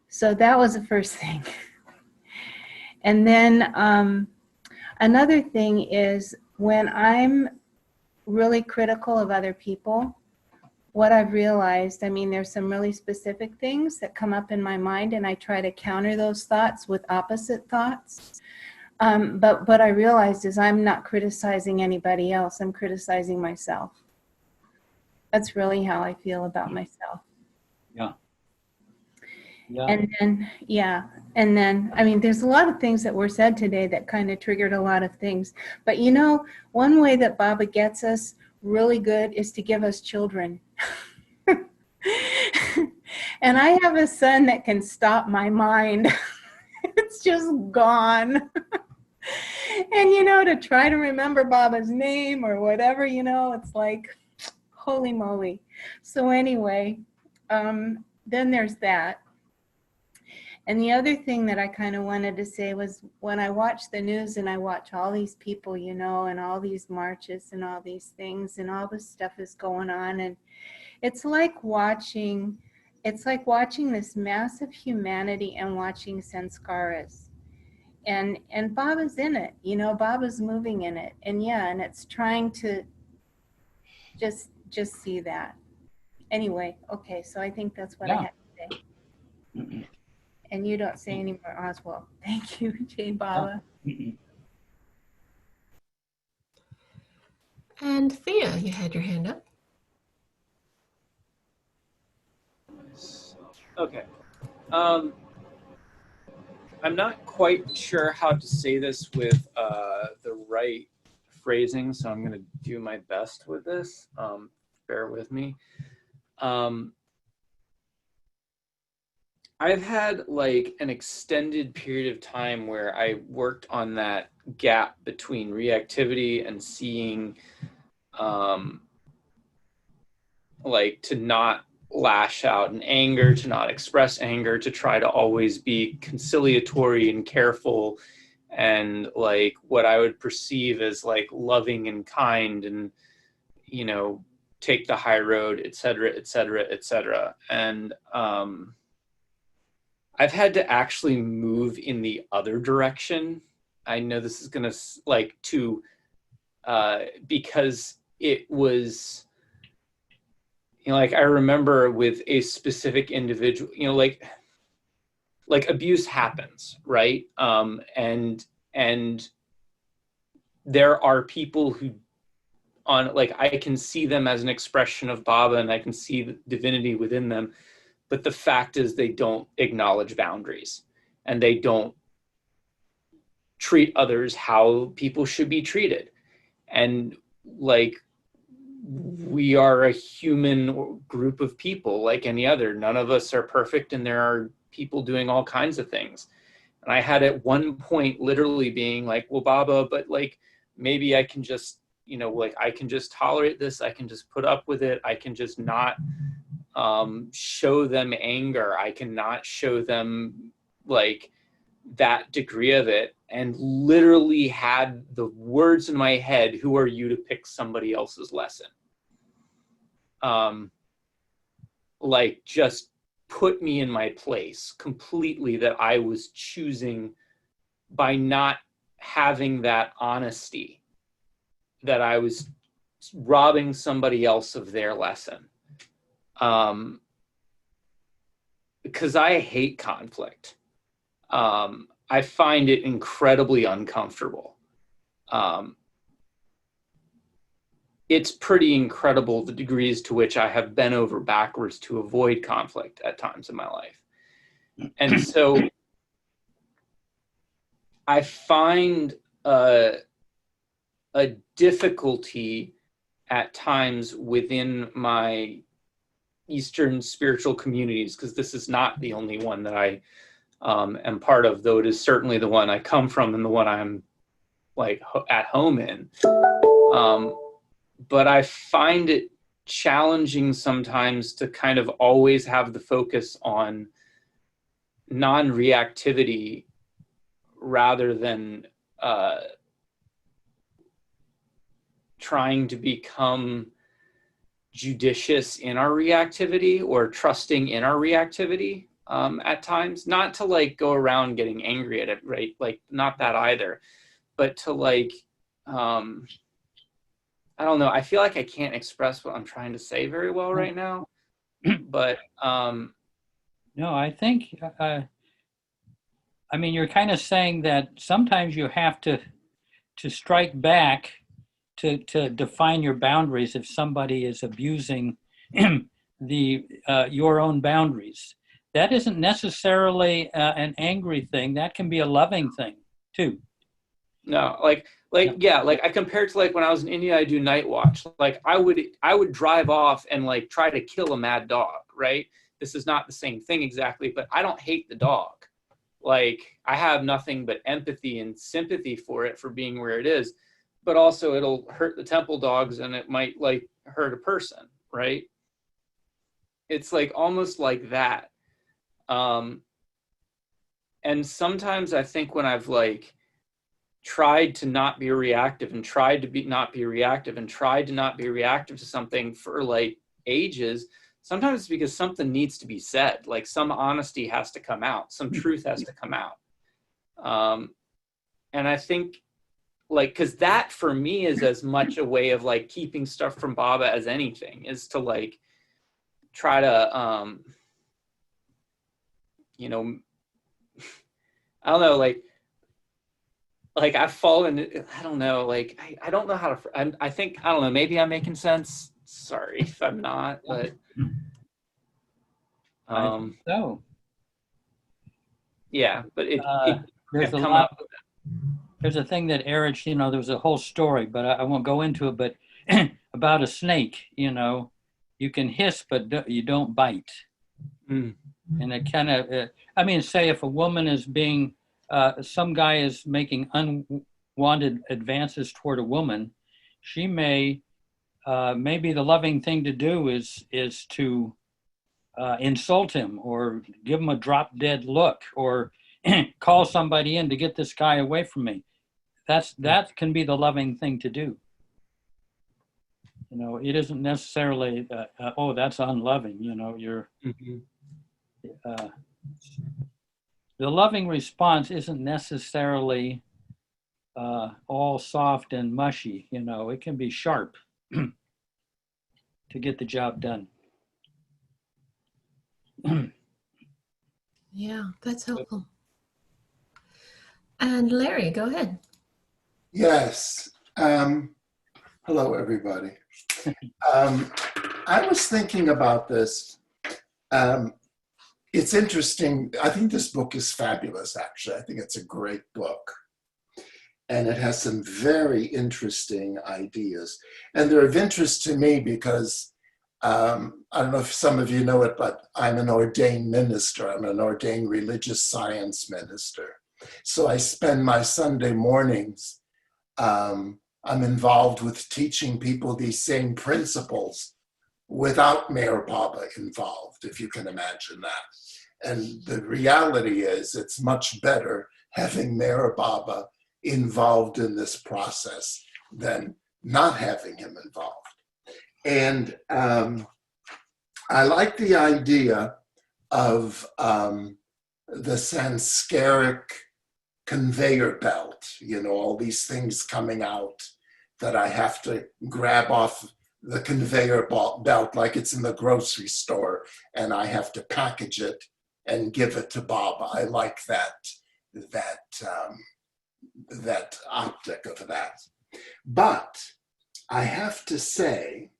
S19: So that was the first thing. And then another thing is when I'm really critical of other people, what I've realized, there's some really specific things that come up in my mind and I try to counter those thoughts with opposite thoughts. But what I realized is I'm not criticizing anybody else, I'm criticizing myself. That's really how I feel about myself.
S1: Yeah. Yeah.
S19: And then, there's a lot of things that were said today that kind of triggered a lot of things. But one way that Baba gets us really good is to give us children. And I have a son that can stop my mind. It's just gone. And to try to remember Baba's name or whatever, it's like, holy moly. So anyway, then there's that. And the other thing that I kind of wanted to say was when I watch the news and I watch all these people, and all these marches and all these things and all this stuff is going on, and it's like watching this massive humanity and watching sanskaras. And Baba's in it, Baba's moving in it. And and it's trying to just see that. Anyway, okay, so I think that's what I have to say. And you don't say any more, Oswald. Thank you, Jane Baba.
S7: And Thea, you had your hand up.
S5: Okay. I'm not quite sure how to say this with the right phrasing, so I'm going to do my best with this. Bear with me. I've had like an extended period of time where I worked on that gap between reactivity and seeing, like to not lash out in anger, to not express anger, to try to always be conciliatory and careful and like what I would perceive as like loving and kind and, take the high road, et cetera, et cetera, et cetera. And I've had to actually move in the other direction. I know this is gonna because it was, like I remember with a specific individual, like abuse happens, right? And there are people who like, I can see them as an expression of Baba, and I can see the divinity within them. But the fact is they don't acknowledge boundaries, and they don't treat others how people should be treated. And like, we are a human group of people like any other. None of us are perfect, and there are people doing all kinds of things. And I had at one point literally being like, well, Baba, but like, maybe I can just, you know, like, I can just tolerate this. I can just put up with it. I can just not show them anger. I cannot show them like that degree of it. And literally had the words in my head, who are you to pick somebody else's lesson? Like, just put me in my place completely, that I was choosing by not having that honesty, that I was robbing somebody else of their lesson. Because I hate conflict. I find it incredibly uncomfortable. It's pretty incredible the degrees to which I have bent over backwards to avoid conflict at times in my life. And so I find a difficulty at times within my Eastern spiritual communities, because this is not the only one that I am part of, though it is certainly the one I come from and the one I'm like at home in. But I find it challenging sometimes to kind of always have the focus on non-reactivity rather than trying to become judicious in our reactivity or trusting in our reactivity at times. Not to like go around getting angry at it, right? Like, not that either, but to like, I don't know. I feel like I can't express what I'm trying to say very well right now, but
S1: no, I think, I mean, you're kind of saying that sometimes you have to strike back to define your boundaries if somebody is abusing your own boundaries. That isn't necessarily an angry thing. That can be a loving thing too.
S5: no, yeah, like I compare it to like when I was in India, I do night watch. Like I would drive off and like try to kill a mad dog, right? This is not the same thing exactly, but I don't hate the dog. Like, I have nothing but empathy and sympathy for it for being where it is, but also it'll hurt the temple dogs and it might like hurt a person, right? It's like almost like that. And sometimes I think when I've like tried to not be reactive and tried to not be reactive and tried to not be reactive to something for like ages, sometimes it's because something needs to be said, like some honesty has to come out, some truth has to come out. And I think like, because that for me is as much a way of like keeping stuff from Baba as anything, is to like try to, you know, I don't know, like I've fallen, I don't know, like, I don't know how to, I think, I don't know, maybe I'm making sense. Sorry if I'm not, but.
S1: I think so.
S5: Yeah, but it
S1: there's
S5: come up with it.
S1: There's a thing that Erich, you know, there was a whole story, but I won't go into it, but about a snake, you know, you can hiss, but you don't bite.
S5: Mm.
S1: And it kind of, I mean, say if a woman is being, some guy is making unwanted advances toward a woman, she may, maybe the loving thing to do is to insult him or give him a drop dead look or call somebody in to get this guy away from me. That can be the loving thing to do. You know, it isn't necessarily, oh, that's unloving. You know, you're, the loving response isn't necessarily all soft and mushy. You know, it can be sharp to get the job done.
S7: Yeah, that's helpful. And Larry, go ahead.
S20: Yes. Hello, everybody. I was thinking about this. It's interesting. I think this book is fabulous, actually. I think it's a great book. And it has some very interesting ideas. And they're of interest to me because I don't know if some of you know it, but I'm an ordained minister. I'm an ordained religious science minister. So I spend my Sunday mornings, I'm involved with teaching people these same principles without Mayor Baba involved, if you can imagine that. And the reality is it's much better having Mayor Baba involved in this process than not having him involved. And I like the idea of the Sanskaric conveyor belt, you know, all these things coming out that I have to grab off the conveyor belt like it's in the grocery store, and I have to package it and give it to Baba. I like that optic of that. But I have to say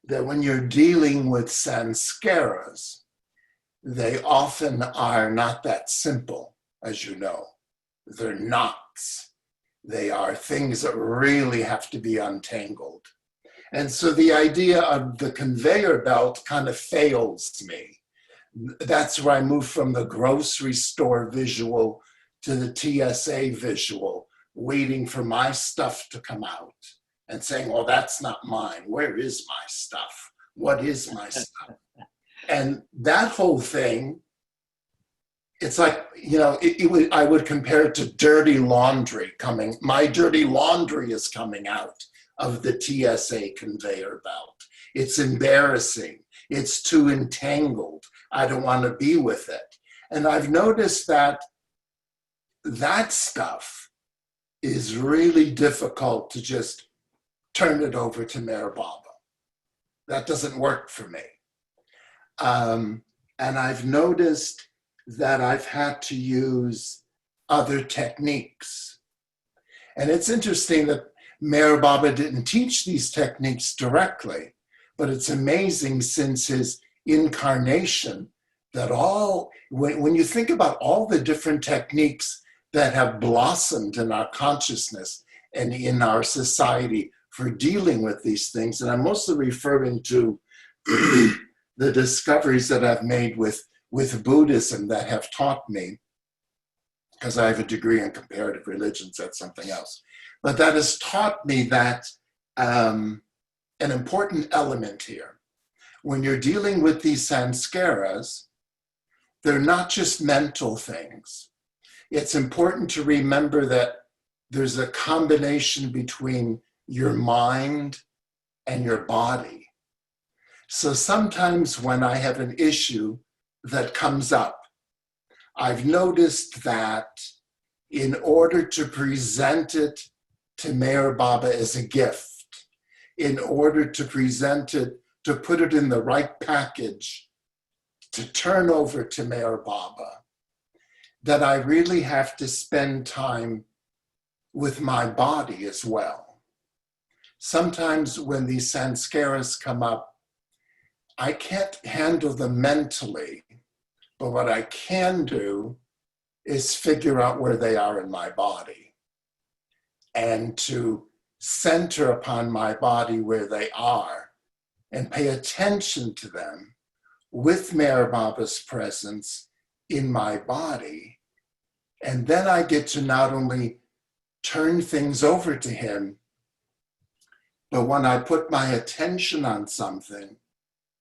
S20: that when you're dealing with sanskaras, they often are not that simple, as you know. They're knots. They are things that really have to be untangled. And so the idea of the conveyor belt kind of fails me. That's where I move from the grocery store visual to the TSA visual, waiting for my stuff to come out and saying, well, that's not mine. Where is my stuff? What is my stuff? And that whole thing, it's like, you know, I would compare it to dirty laundry coming. My dirty laundry is coming out of the TSA conveyor belt. It's embarrassing. It's too entangled. I don't want to be with it. And I've noticed that stuff is really difficult to just turn it over to Mayor Baba. That doesn't work for me. And I've noticed that I've had to use other techniques. And it's interesting that Mayor Baba didn't teach these techniques directly, but it's amazing since his incarnation that when you think about all the different techniques that have blossomed in our consciousness and in our society for dealing with these things, and I'm mostly referring to the discoveries that I've made with Buddhism that have taught me, because I have a degree in comparative religions, that's something else, but that has taught me that an important element here, when you're dealing with these sanskaras, they're not just mental things. It's important to remember that there's a combination between your mind and your body. So sometimes when I have an issue that comes up, I've noticed that in order to present it to Mayor Baba as a gift, in order to present it, to put it in the right package, to turn over to Mayor Baba, that I really have to spend time with my body as well. Sometimes when these sanskaras come up, I can't handle them mentally, but what I can do is figure out where they are in my body and to center upon my body where they are and pay attention to them with Mayor Baba's presence in my body. And then I get to not only turn things over to him, but when I put my attention on something,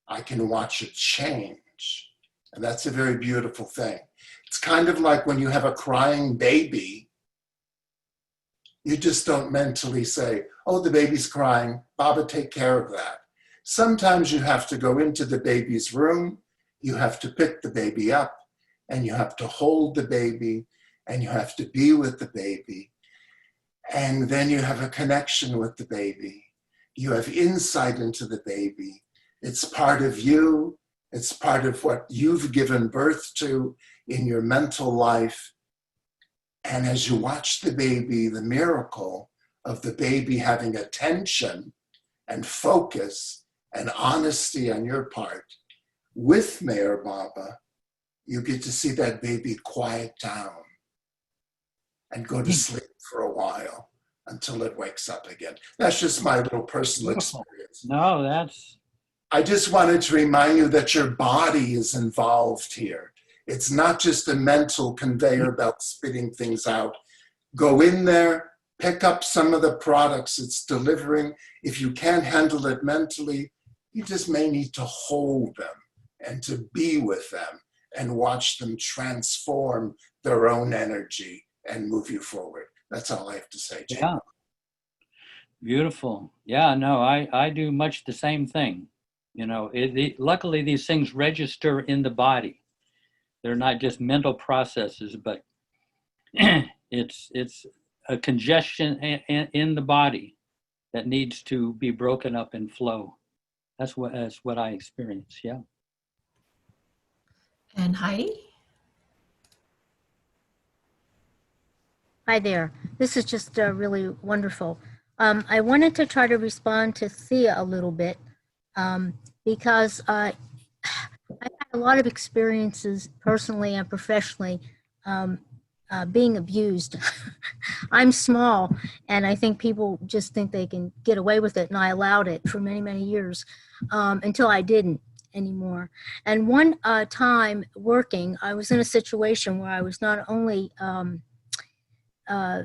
S20: I can watch it change. And that's a very beautiful thing. It's kind of like when you have a crying baby, you just don't mentally say, oh, the baby's crying, Baba, take care of that. Sometimes you have to go into the baby's room, you have to pick the baby up, and you have to hold the baby, and you have to be with the baby. And then you have a connection with the baby. You have insight into the baby. It's part of you, It's part of what you've given birth to in your mental life. And as you watch the baby, the miracle of the baby having attention and focus and honesty on your part with Mayor Baba, you get to see that baby quiet down and go to sleep for a while until it wakes up again. That's just my little personal experience.
S1: No, that's...
S20: I just wanted to remind you that your body is involved here. It's not just a mental conveyor belt spitting things out. Go in there, pick up some of the products it's delivering. If you can't handle it mentally, you just may need to hold them and to be with them and watch them transform their own energy and move you forward. That's all I have to say, Jay.
S1: Yeah. Beautiful. Yeah, no, I do much the same thing. You know, luckily these things register in the body. They're not just mental processes, but it's a congestion in the body that needs to be broken up and flow. That's what I experience. Yeah.
S7: And Heidi?
S21: Hi there. This is just really wonderful. I wanted to try to respond to Thea a little bit because I've had a lot of experiences personally and professionally being abused. I'm small, and I think people just think they can get away with it, and I allowed it for many, many years until I didn't anymore. And one time working, I was in a situation where I was not only I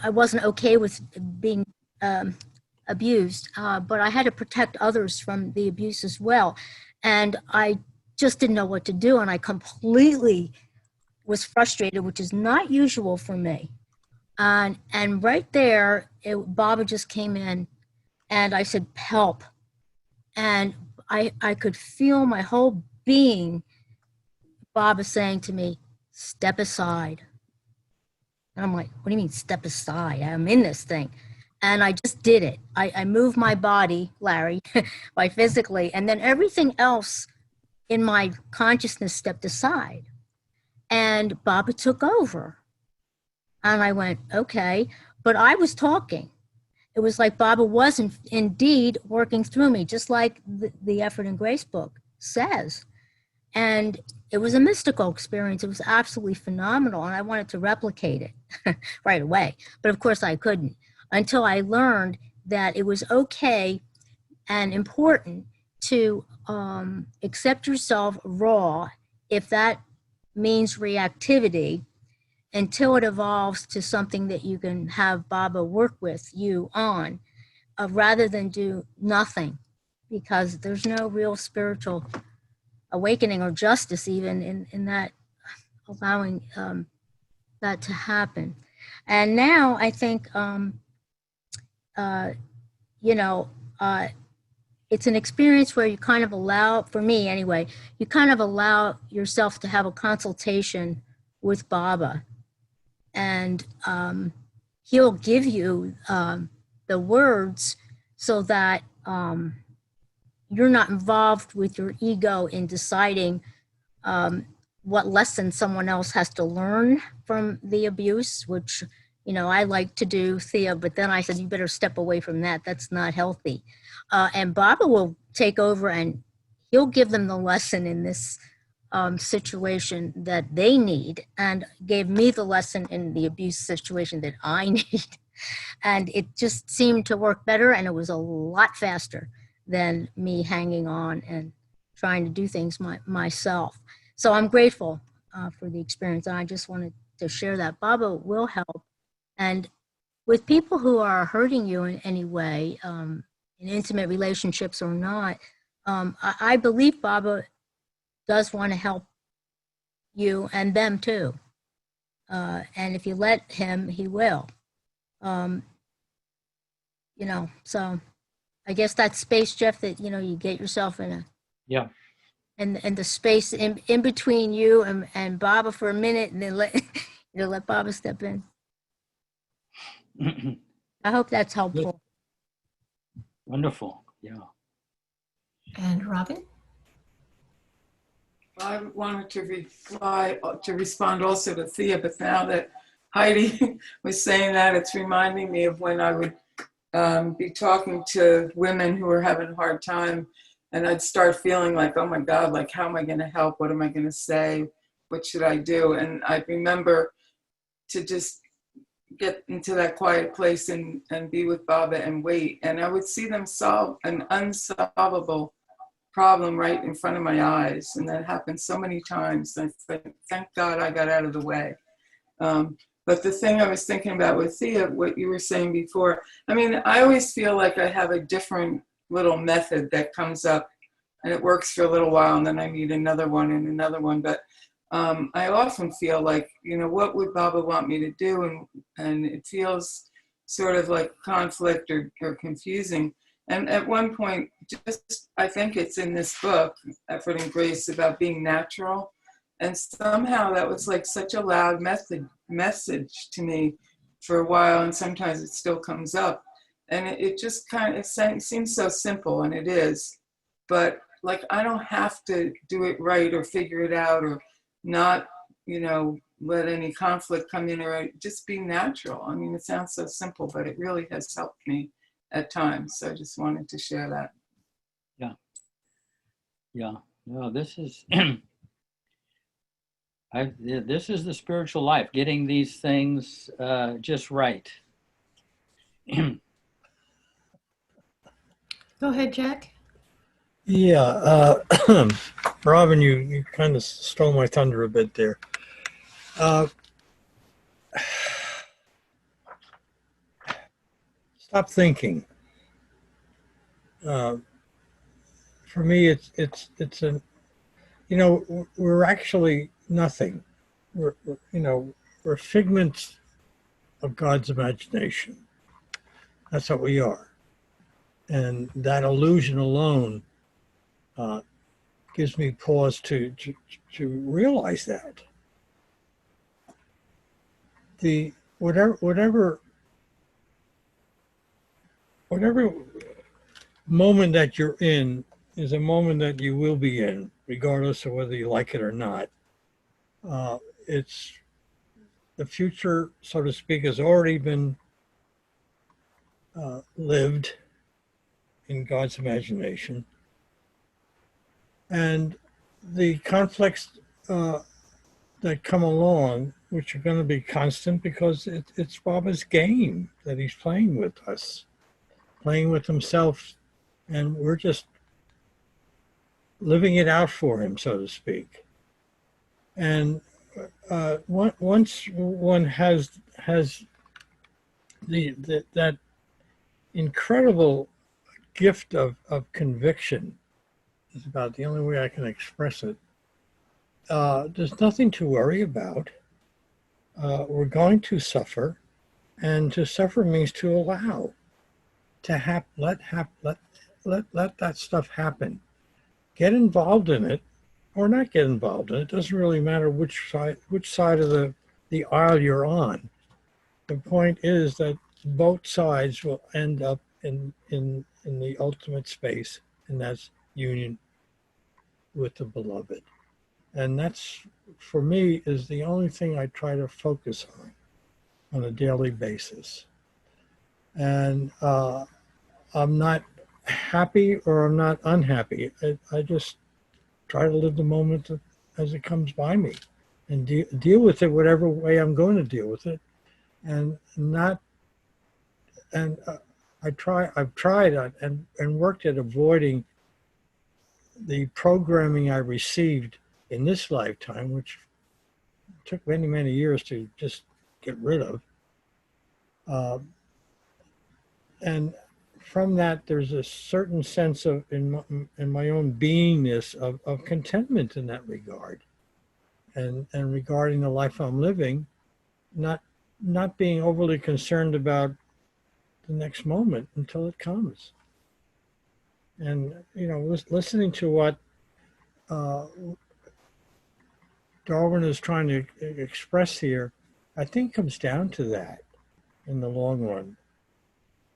S21: wasn't okay with being abused, but I had to protect others from the abuse as well. And I just didn't know what to do. And I completely was frustrated, which is not usual for me. And right there, Baba just came in and I said, help. And I could feel my whole being, Baba saying to me, step aside. And I'm like, what do you mean step aside? I'm in this thing. And I just did it. I moved my body, Larry, by physically, and then everything else in my consciousness stepped aside. And Baba took over. And I went, okay. But I was talking. It was like Baba was indeed working through me, just like the Effort and Grace book says. And it was a mystical experience. It was absolutely phenomenal. And I wanted to replicate it right away. But of course I couldn't until I learned that it was okay and important to accept yourself raw, if that means reactivity, until it evolves to something that you can have Baba work with you on, rather than do nothing, because there's no real spiritual awakening or justice even in that, allowing that to happen. And now I think, it's an experience where you kind of allow, for me anyway, you kind of allow yourself to have a consultation with Baba. And he'll give you the words so that you're not involved with your ego in deciding what lesson someone else has to learn from the abuse, which, I like to do, Thea, but then I said, you better step away from that. That's not healthy. And Baba will take over and he'll give them the lesson in this situation that they need, and gave me the lesson in the abuse situation that I need. And it just seemed to work better, and it was a lot faster than me hanging on and trying to do things myself. So I'm grateful for the experience, and I just wanted to share that. Baba will help. And with people who are hurting you in any way, in intimate relationships or not, I believe Baba does want to help you and them too. And if you let him, he will. So I guess that space, Jeff, that, you get yourself in a,
S1: yeah,
S21: and the space in between you and Baba for a minute, and then let Baba step in. I hope that's helpful.
S1: Wonderful. Yeah.
S7: And Robin?
S4: I wanted to respond also to Thea, but now that Heidi was saying that, it's reminding me of when I would be talking to women who were having a hard time, and I'd start feeling like, oh my God, like, how am I going to help? What am I going to say? What should I do? And I remember to just get into that quiet place and be with Baba and wait. And I would see them solve an unsolvable problem right in front of my eyes. And that happened so many times. I think, thank God I got out of the way. But the thing I was thinking about with Thea, what you were saying before, I mean, I always feel like I have a different little method that comes up and it works for a little while and then I need another one and another one. But I often feel like, you know, what would Baba want me to do? And it feels sort of like conflict or confusing. And at one point, just, I think it's in this book, Effort and Grace, about being natural. And somehow that was like such a loud message to me for a while, and sometimes it still comes up. And it just kind of, it seems so simple, and it is. But like, I don't have to do it right or figure it out or not, you know, let any conflict come in, or just be natural. I mean, it sounds so simple, but it really has helped me at times. So I just wanted to share that.
S1: Yeah. Yeah. No, this is this is the spiritual life, getting these things just right.
S7: Go ahead, Jack.
S17: Yeah, Robin, you kind of stole my thunder a bit there. Stop thinking. For me, it's a, you know, we're actually nothing. We're you know, we're figments of God's imagination. That's what we are. And that illusion alone gives me pause to realize that. The whatever moment that you're in is a moment that you will be in, regardless of whether you like it or not. It's the future, so to speak, has already been lived in God's imagination. And the conflicts that come along, which are going to be constant because it's Baba's game that he's playing with us, playing with himself, and we're just living it out for him, so to speak. And once one has that incredible gift of conviction, is about the only way I can express it. There's nothing to worry about. We're going to suffer, and to suffer means to allow, to let that stuff happen. Get involved in it, or not get involved in it. It doesn't really matter which side of the aisle you're on. The point is that both sides will end up in the ultimate space, and that's union with the beloved. And that's, for me, is the only thing I try to focus on a daily basis. And I'm not happy or I'm not unhappy. I just try to live the moment as it comes by me and deal with it whatever way I'm going to deal with it. And I've tried and worked at avoiding the programming I received in this lifetime, which took many, many years to just get rid of. And from that, there's a certain sense of, in my own beingness, of contentment in that regard. And regarding the life I'm living, not being overly concerned about the next moment until it comes. And, you know, listening to what Darwin is trying to express here, I think comes down to that in the long run.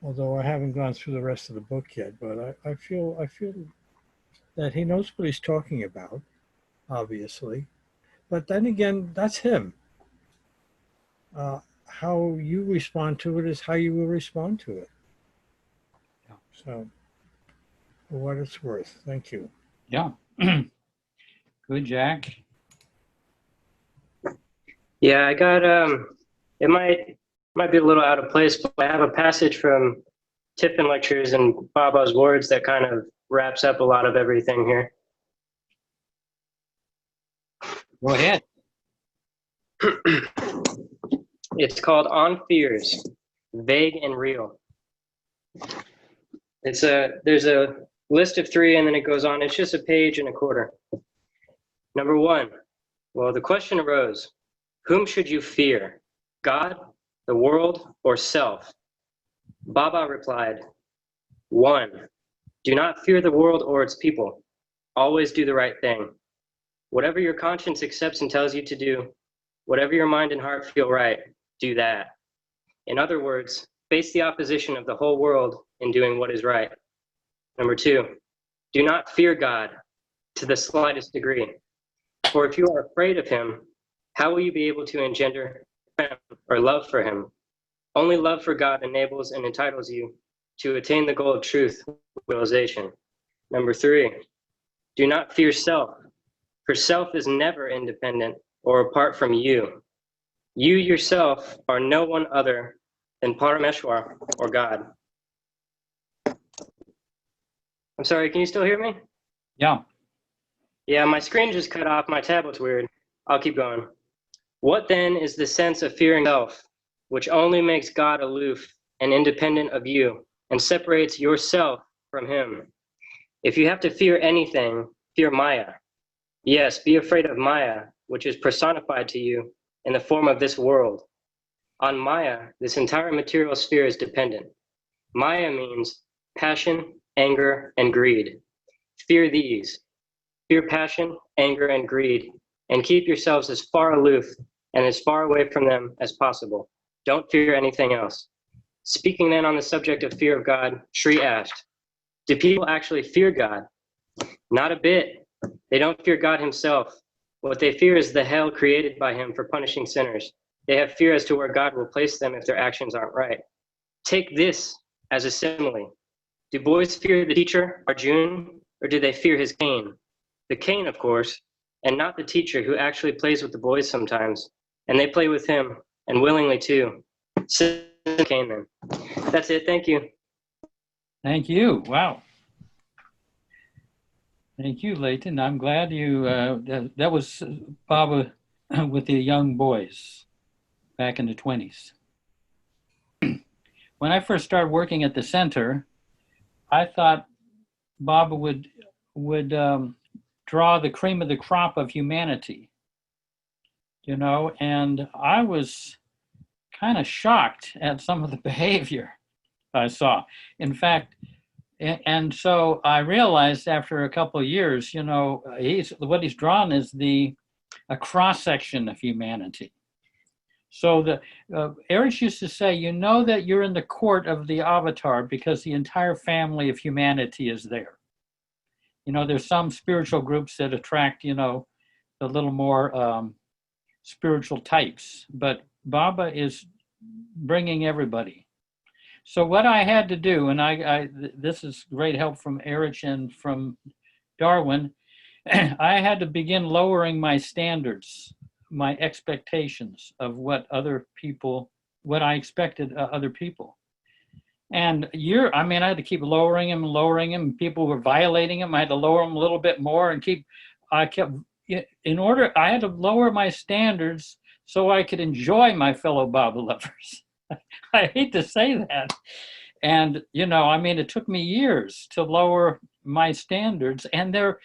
S17: Although I haven't gone through the rest of the book yet, but I feel that he knows what he's talking about.
S2: obviously. But then again, that's him. How you respond to it is how you will respond to it. So, for what it's worth, thank you.
S1: Yeah. Good, Jack.
S22: Yeah, I got it might be a little out of place, but I have a passage from Tiffin Lectures and Baba's Words that kind of wraps up a lot of everything here.
S1: Go ahead.
S22: It's called On Fears, Vague and Real. There's a list of 3 and then it goes on. It's just a page and a quarter. Number 1, well, the question arose, whom should you fear? God, the world, or self? Baba replied, 1, do not fear the world or its people. Always do the right thing. Whatever your conscience accepts and tells you to do, whatever your mind and heart feel right, do that. In other words, face the opposition of the whole world in doing what is right. Number 2, do not fear God to the slightest degree. For if you are afraid of him, how will you be able to engender or love for him? Only love for God enables and entitles you to attain the goal of truth realization. Number 3, do not fear self, for self is never independent or apart from you. You yourself are no one other than Parameshwar or God. I'm sorry, can you still hear me?
S1: Yeah.
S22: Yeah, my screen just cut off. My tablet's weird. I'll keep going. What then is the sense of fearing self, which only makes God aloof and independent of you and separates yourself from him? If you have to fear anything, fear Maya. Yes, be afraid of Maya, which is personified to you in the form of this world. On Maya, this entire material sphere is dependent. Maya means passion, anger, and greed. Fear these. Fear passion, anger, and greed, and keep yourselves as far aloof and as far away from them as possible. Don't fear anything else. Speaking then on the subject of fear of God, Shri asked, do people actually fear God? Not a bit. They don't fear God himself. What they fear is the hell created by him for punishing sinners. They have fear as to where God will place them if their actions aren't right. Take this as a simile. Do boys fear the teacher, Arjun, or do they fear his cane? The cane, of course, and not the teacher who actually plays with the boys sometimes. And they play with him, and willingly too. Cane then. That's it, thank you.
S1: Thank you. Wow. Thank you, Leighton. I'm glad you, that was Baba with the young boys back in the 20s. When I first started working at the center, I thought Baba would draw the cream of the crop of humanity, you know, and I was kind of shocked at some of the behavior I saw. In fact, and so I realized after a couple of years, you know, what he's drawn is a cross section of humanity. So Eric used to say, you know that you're in the court of the avatar because the entire family of humanity is there. You know, there's some spiritual groups that attract, you know, the little more spiritual types, but Baba is bringing everybody. So what I had to do, and this is great help from Erich and from Darwin, I had to begin lowering my standards, my expectations of what I expected other people. And I had to keep lowering them. People were violating them. I had to lower them a little bit more and I had to lower my standards so I could enjoy my fellow Baba lovers. I hate to say that. And, you know, it took me years to lower my standards, and they're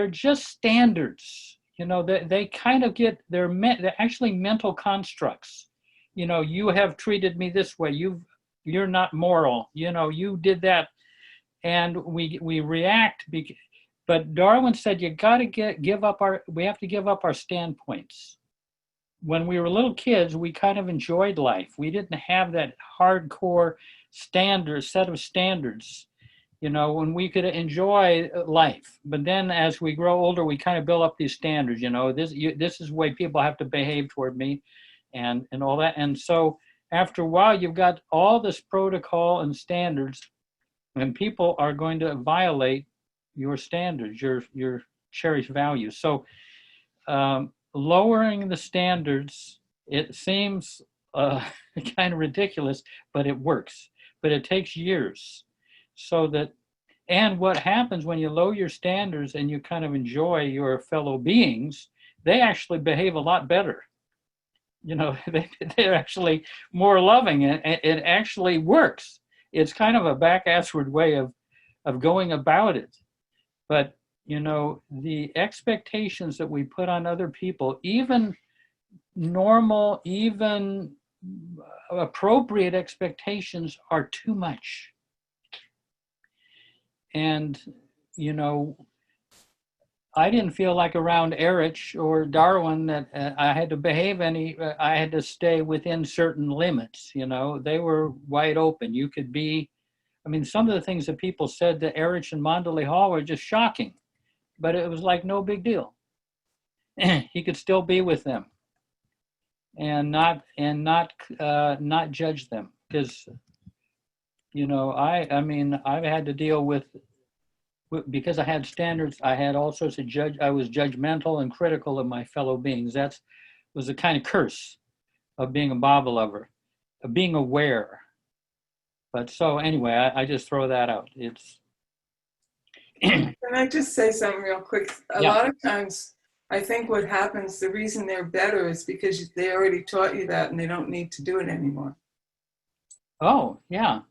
S1: just standards. You know, they kind of they're actually mental constructs. You know, you have treated me this way. You're not moral. You know, you did that. And we react. But Darwin said, we have to give up our standpoints. When we were little kids, we kind of enjoyed life. We didn't have that hardcore set of standards. you know, when we could enjoy life. But then as we grow older, we kind of build up these standards, you know, this is the way people have to behave toward me and all that. And so after a while, you've got all this protocol and standards, and people are going to violate your standards, your cherished values. So lowering the standards, it seems kind of ridiculous, but it works. But it takes years. So that, and what happens when you lower your standards and you kind of enjoy your fellow beings, they actually behave a lot better. You know, they're actually more loving, and it actually works. It's kind of a backassward way of going about it. But, you know, the expectations that we put on other people, even normal, even appropriate expectations, are too much. And, you know, I didn't feel like around Erich or Darwin that I had to behave I had to stay within certain limits, you know. They were wide open. You could be, I mean, some of the things that people said to Erich and Manderley Hall were just shocking, but it was like no big deal. He could still be with them and not judge them, because, you know, I mean, I've had to deal with, because I had standards, I had all sorts of I was judgmental and critical of my fellow beings. That was the kind of curse of being a Baba lover, of being aware. But so anyway, I just throw that out. It's.
S4: Can I just say something real quick? A
S1: Yeah.
S4: lot of times, I think what happens, the reason they're better is because they already taught you that and they don't need to do it anymore.
S1: Oh, yeah.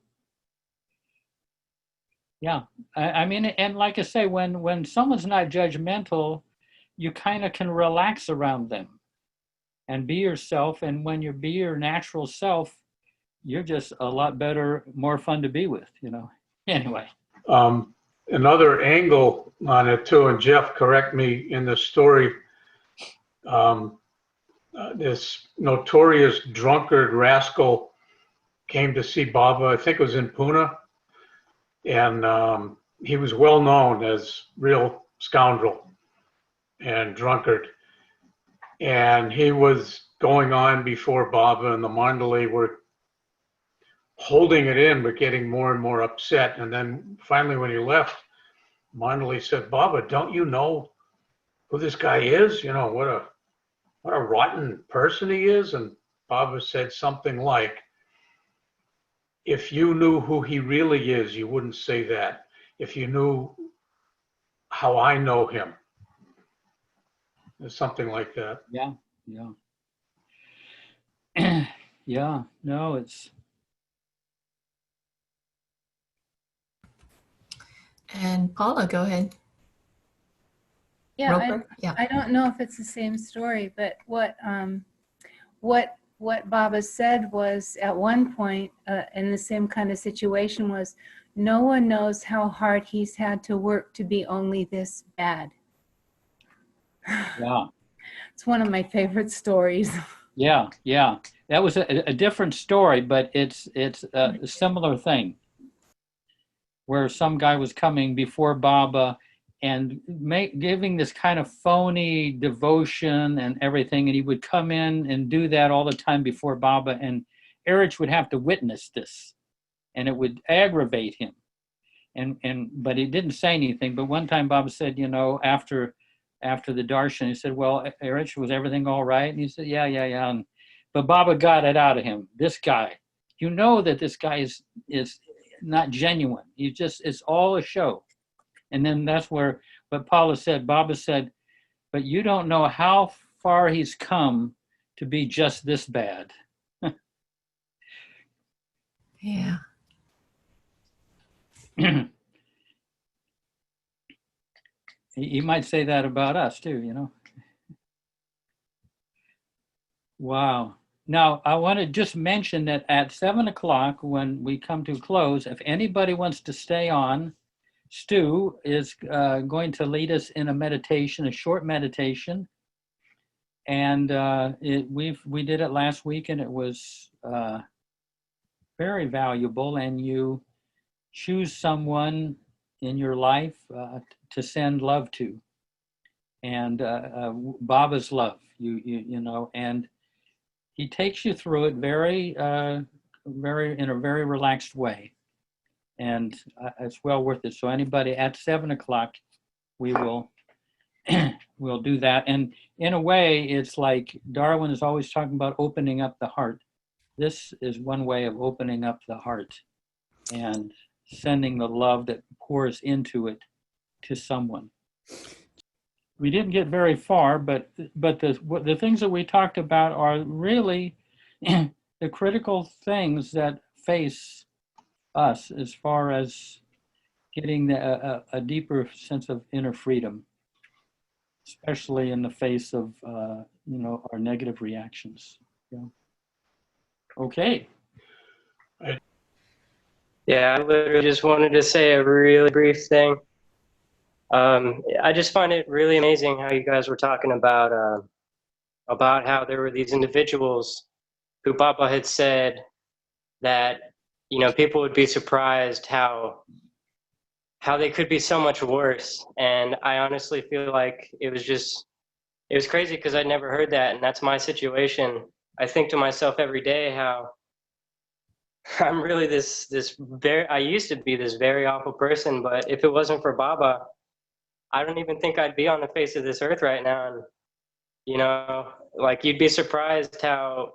S1: Yeah. I mean, and like I say, when someone's not judgmental, you kind of can relax around them and be yourself. And when you be your natural self, you're just a lot better, more fun to be with, you know. Anyway.
S6: Another angle on it too, and Jeff, correct me in the story, this notorious drunkard rascal came to see Baba, I think it was in Pune, and he was well known as real scoundrel and drunkard. And he was going on before Baba, and the Mandalay were holding it in, but getting more and more upset. And then finally when he left, Mandalay said, "Baba, don't you know who this guy is? You know, what a rotten person he is." And Baba said something like, "If you knew who he really is, you wouldn't say that. If you knew how I know him." Something like that.
S1: Yeah, yeah. Yeah, no, it's.
S7: And Paula, go ahead.
S19: Yeah,
S7: Roper? Yeah.
S19: I don't know if it's the same story, but what Baba said was at one point in the same kind of situation was, no one knows how hard he's had to work to be only this bad.
S1: Yeah.
S19: It's one of my favorite stories.
S1: Yeah, yeah. That was a different story, but it's a similar thing, where some guy was coming before Baba and giving this kind of phony devotion and everything, and he would come in and do that all the time before Baba, and Erich would have to witness this, and it would aggravate him. But he didn't say anything. But one time Baba said, you know, after the darshan, he said, "Well, Erich, was everything all right?" And he said, yeah. But Baba got it out of him. This guy, you know that this guy is not genuine. It's all a show. And then that's where what Paula said, Baba said, "But you don't know how far he's come to be just this bad."
S7: Yeah.
S1: He might say that about us too, you know. Wow. Now, I want to just mention that at 7 o'clock, when we come to close, if anybody wants to stay on, Stu is going to lead us in a meditation, a short meditation. And we did it last week, and it was very valuable. And you choose someone in your life to send love to. And Baba's love, you know, and he takes you through it very in a very relaxed way, and it's well worth it. So anybody at 7 o'clock, we will we'll do that. And in a way, it's like Darwin is always talking about opening up the heart. This is one way of opening up the heart and sending the love that pours into it to someone. We didn't get very far, but the things that we talked about are really the critical things that face us as far as getting a deeper sense of inner freedom, especially in the face of you know, our negative reactions. Yeah. Okay.
S22: Yeah, I literally just wanted to say a really brief thing. I just find it really amazing how you guys were talking about how there were these individuals who Baba had said that, you know, people would be surprised how they could be so much worse. And I honestly feel like it was crazy because I'd never heard that, and that's my situation. I think to myself every day how I'm really I used to be this very awful person, but if it wasn't for Baba, I don't even think I'd be on the face of this earth right now. And, you know, like, you'd be surprised how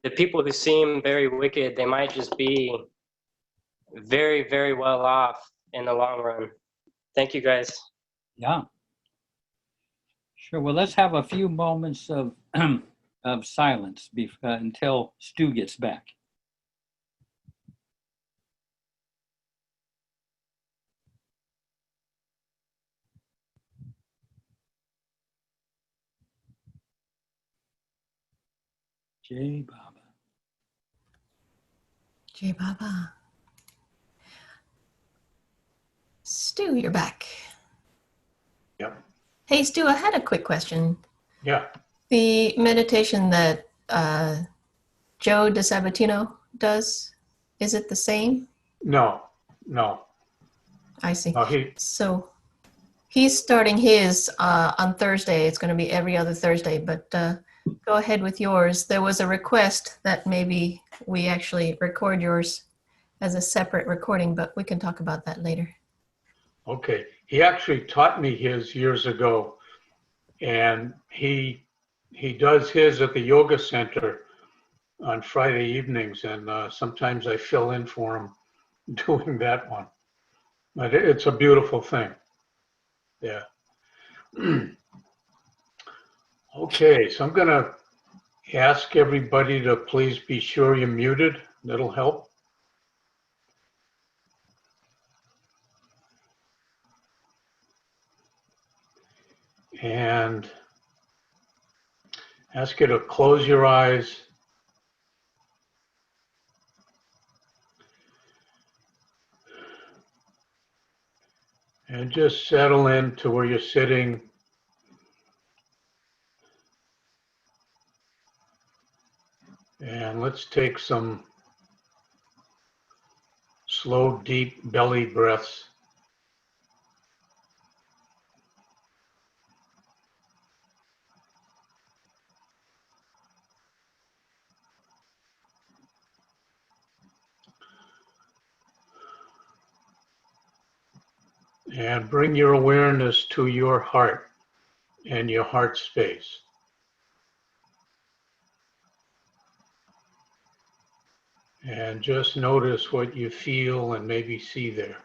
S22: the people who seem very wicked, they might just be very, very well off in the long run. Thank you, guys.
S1: Yeah. Sure. Well, let's have a few moments of of silence until Stu gets back. Jai Baba.
S7: Jai Baba. Stu, you're back.
S6: Yep.
S7: Hey, Stu, I had a quick question.
S6: Yeah.
S7: The meditation that Joe DeSabatino does, is it the same?
S6: No.
S7: I see.
S6: No,
S7: So he's starting his on Thursday. It's going to be every other Thursday, but go ahead with yours. There was a request that maybe we actually record yours as a separate recording, but we can talk about that later.
S6: Okay. He actually taught me his years ago, and he does his at the yoga center on Friday evenings, and sometimes I fill in for him doing that one. But it's a beautiful thing. Yeah. Okay, so I'm going to ask everybody to please be sure you're muted. That'll help. And ask you to close your eyes. And just settle into where you're sitting. And let's take some slow, deep belly breaths. And bring your awareness to your heart and your heart space. And just notice what you feel and maybe see there.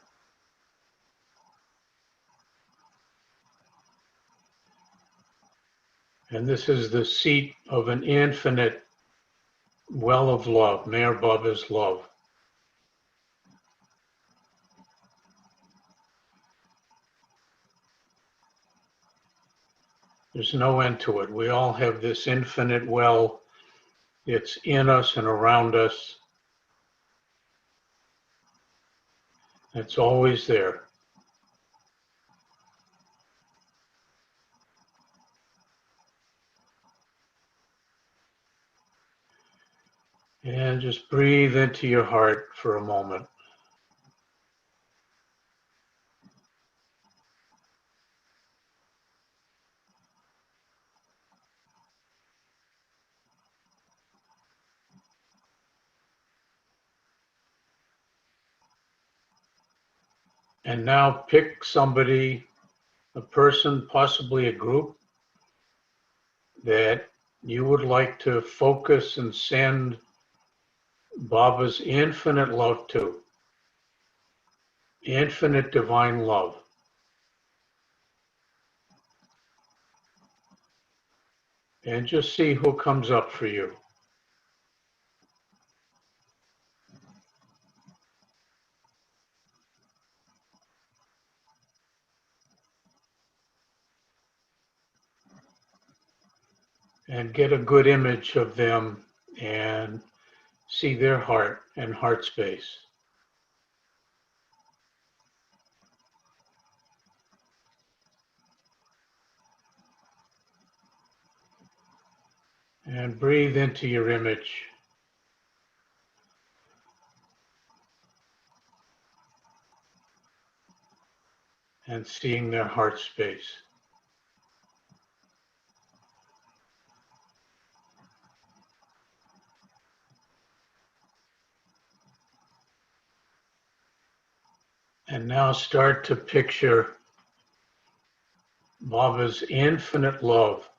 S6: And this is the seat of an infinite well of love, Meher Baba's love. There's no end to it. We all have this infinite well. It's in us and around us. It's always there. And just breathe into your heart for a moment. And now pick somebody, a person, possibly a group, that you would like to focus and send Baba's infinite love to, infinite divine love. And just see who comes up for you. And get a good image of them and see their heart and heart space. And breathe into your image. And seeing their heart space. And now start to picture Baba's infinite love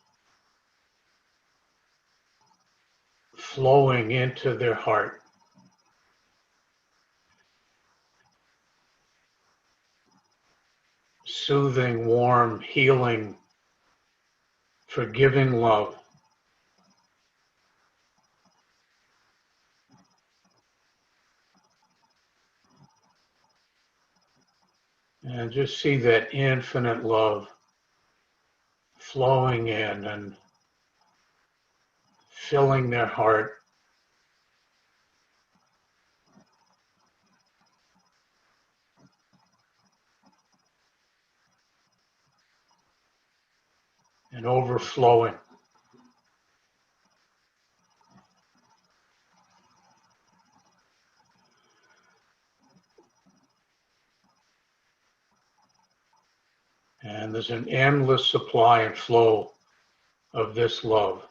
S6: flowing into their heart. Soothing, warm, healing, forgiving love. And just see that infinite love flowing in and filling their heart. And overflowing. And there's an endless supply and flow of this love.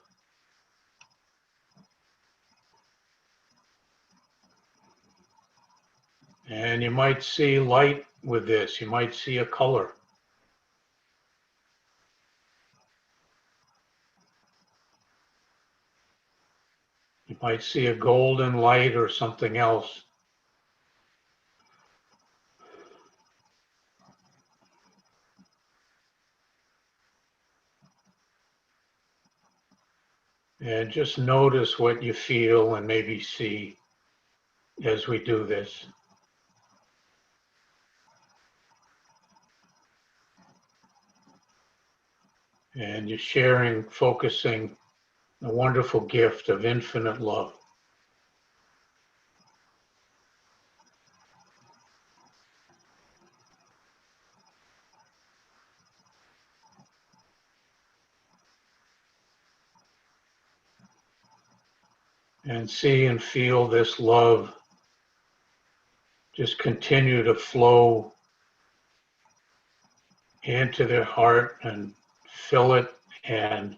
S6: And you might see light with this. You might see a color. You might see a golden light or something else. And just notice what you feel and maybe see as we do this. And you're sharing, focusing the wonderful gift of infinite love. And see and feel this love just continue to flow into their heart and fill it and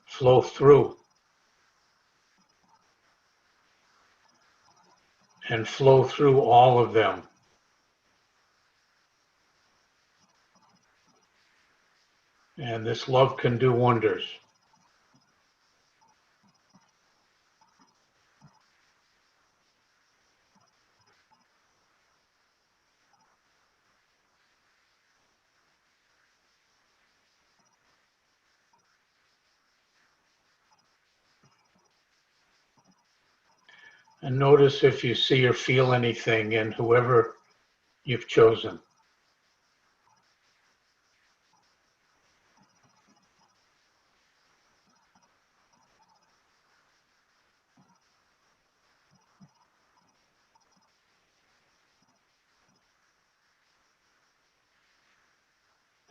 S6: flow through. And flow through all of them. And this love can do wonders. And notice if you see or feel anything in whoever you've chosen.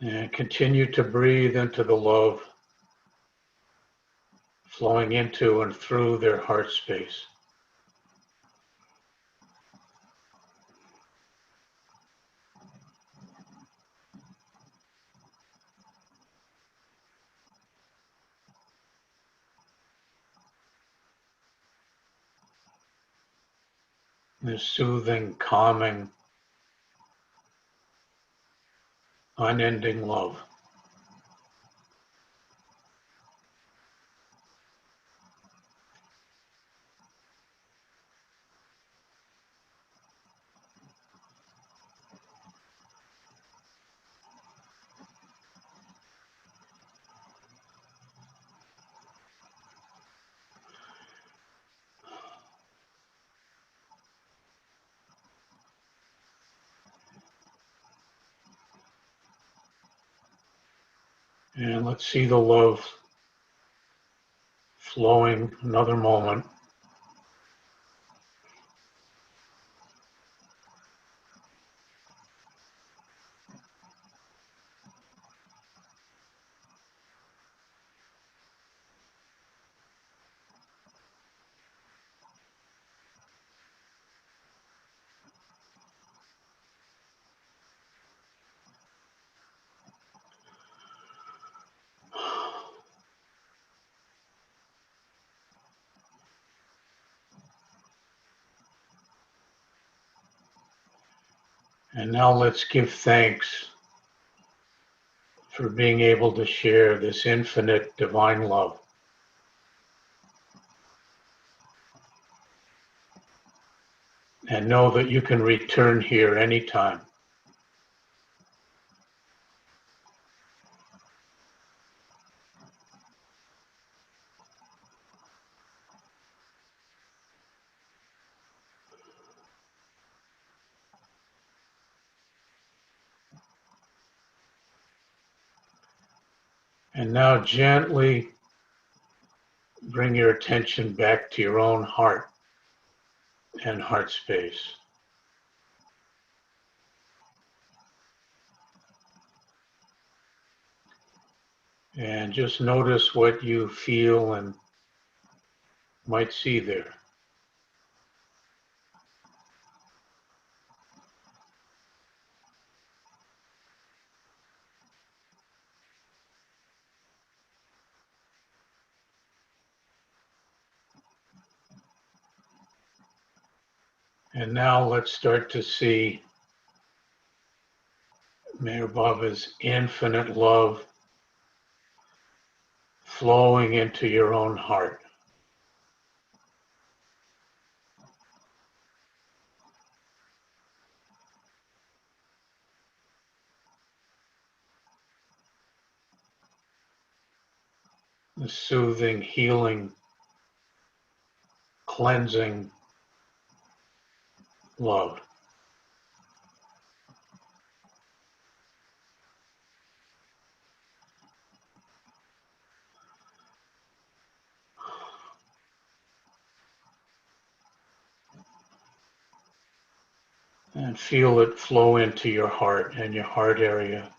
S6: And continue to breathe into the love flowing into and through their heart space. This soothing, calming, unending love. And let's see the love flowing another moment. And now let's give thanks for being able to share this infinite divine love. And know that you can return here anytime. And now gently bring your attention back to your own heart and heart space. And just notice what you feel and might see there. And now let's start to see Mayor Baba's infinite love flowing into your own heart. The soothing, healing, cleansing love. And feel it flow into your heart and your heart area.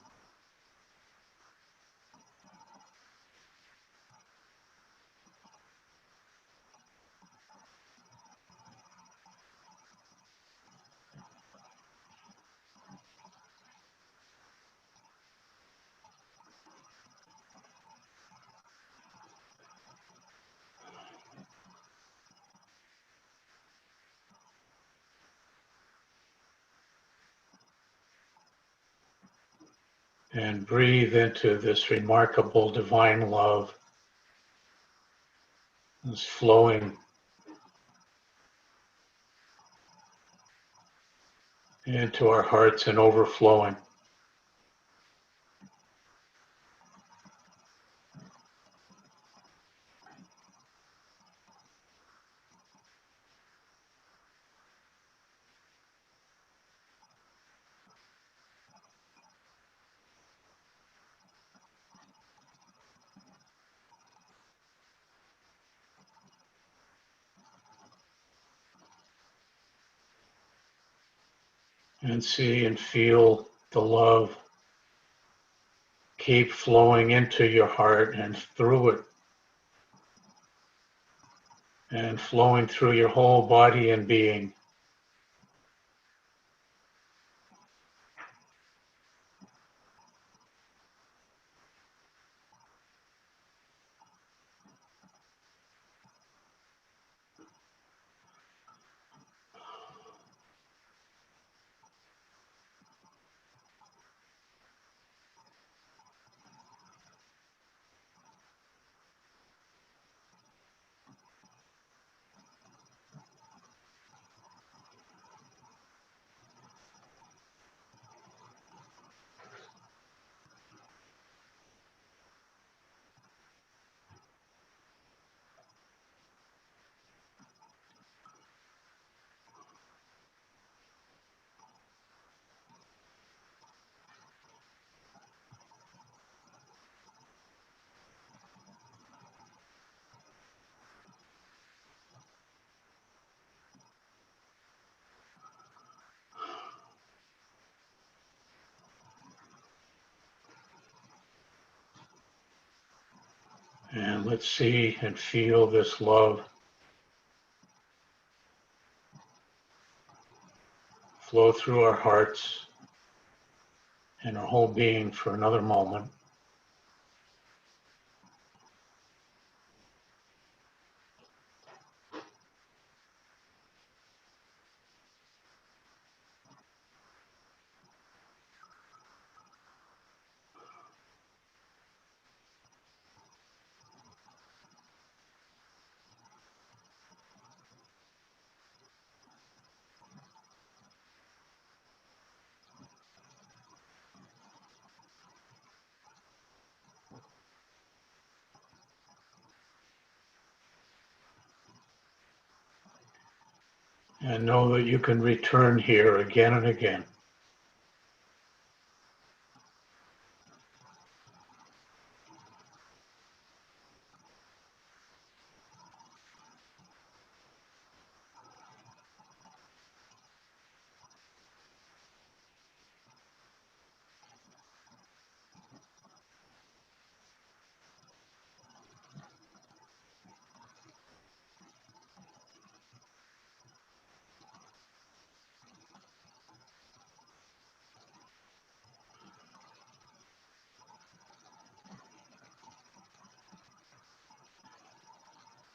S6: And breathe into this remarkable divine love that's flowing into our hearts and overflowing. And see and feel the love keep flowing into your heart and through it, and flowing through your whole body and being. And let's see and feel this love flow through our hearts and our whole being for another moment. And know that you can return here again and again.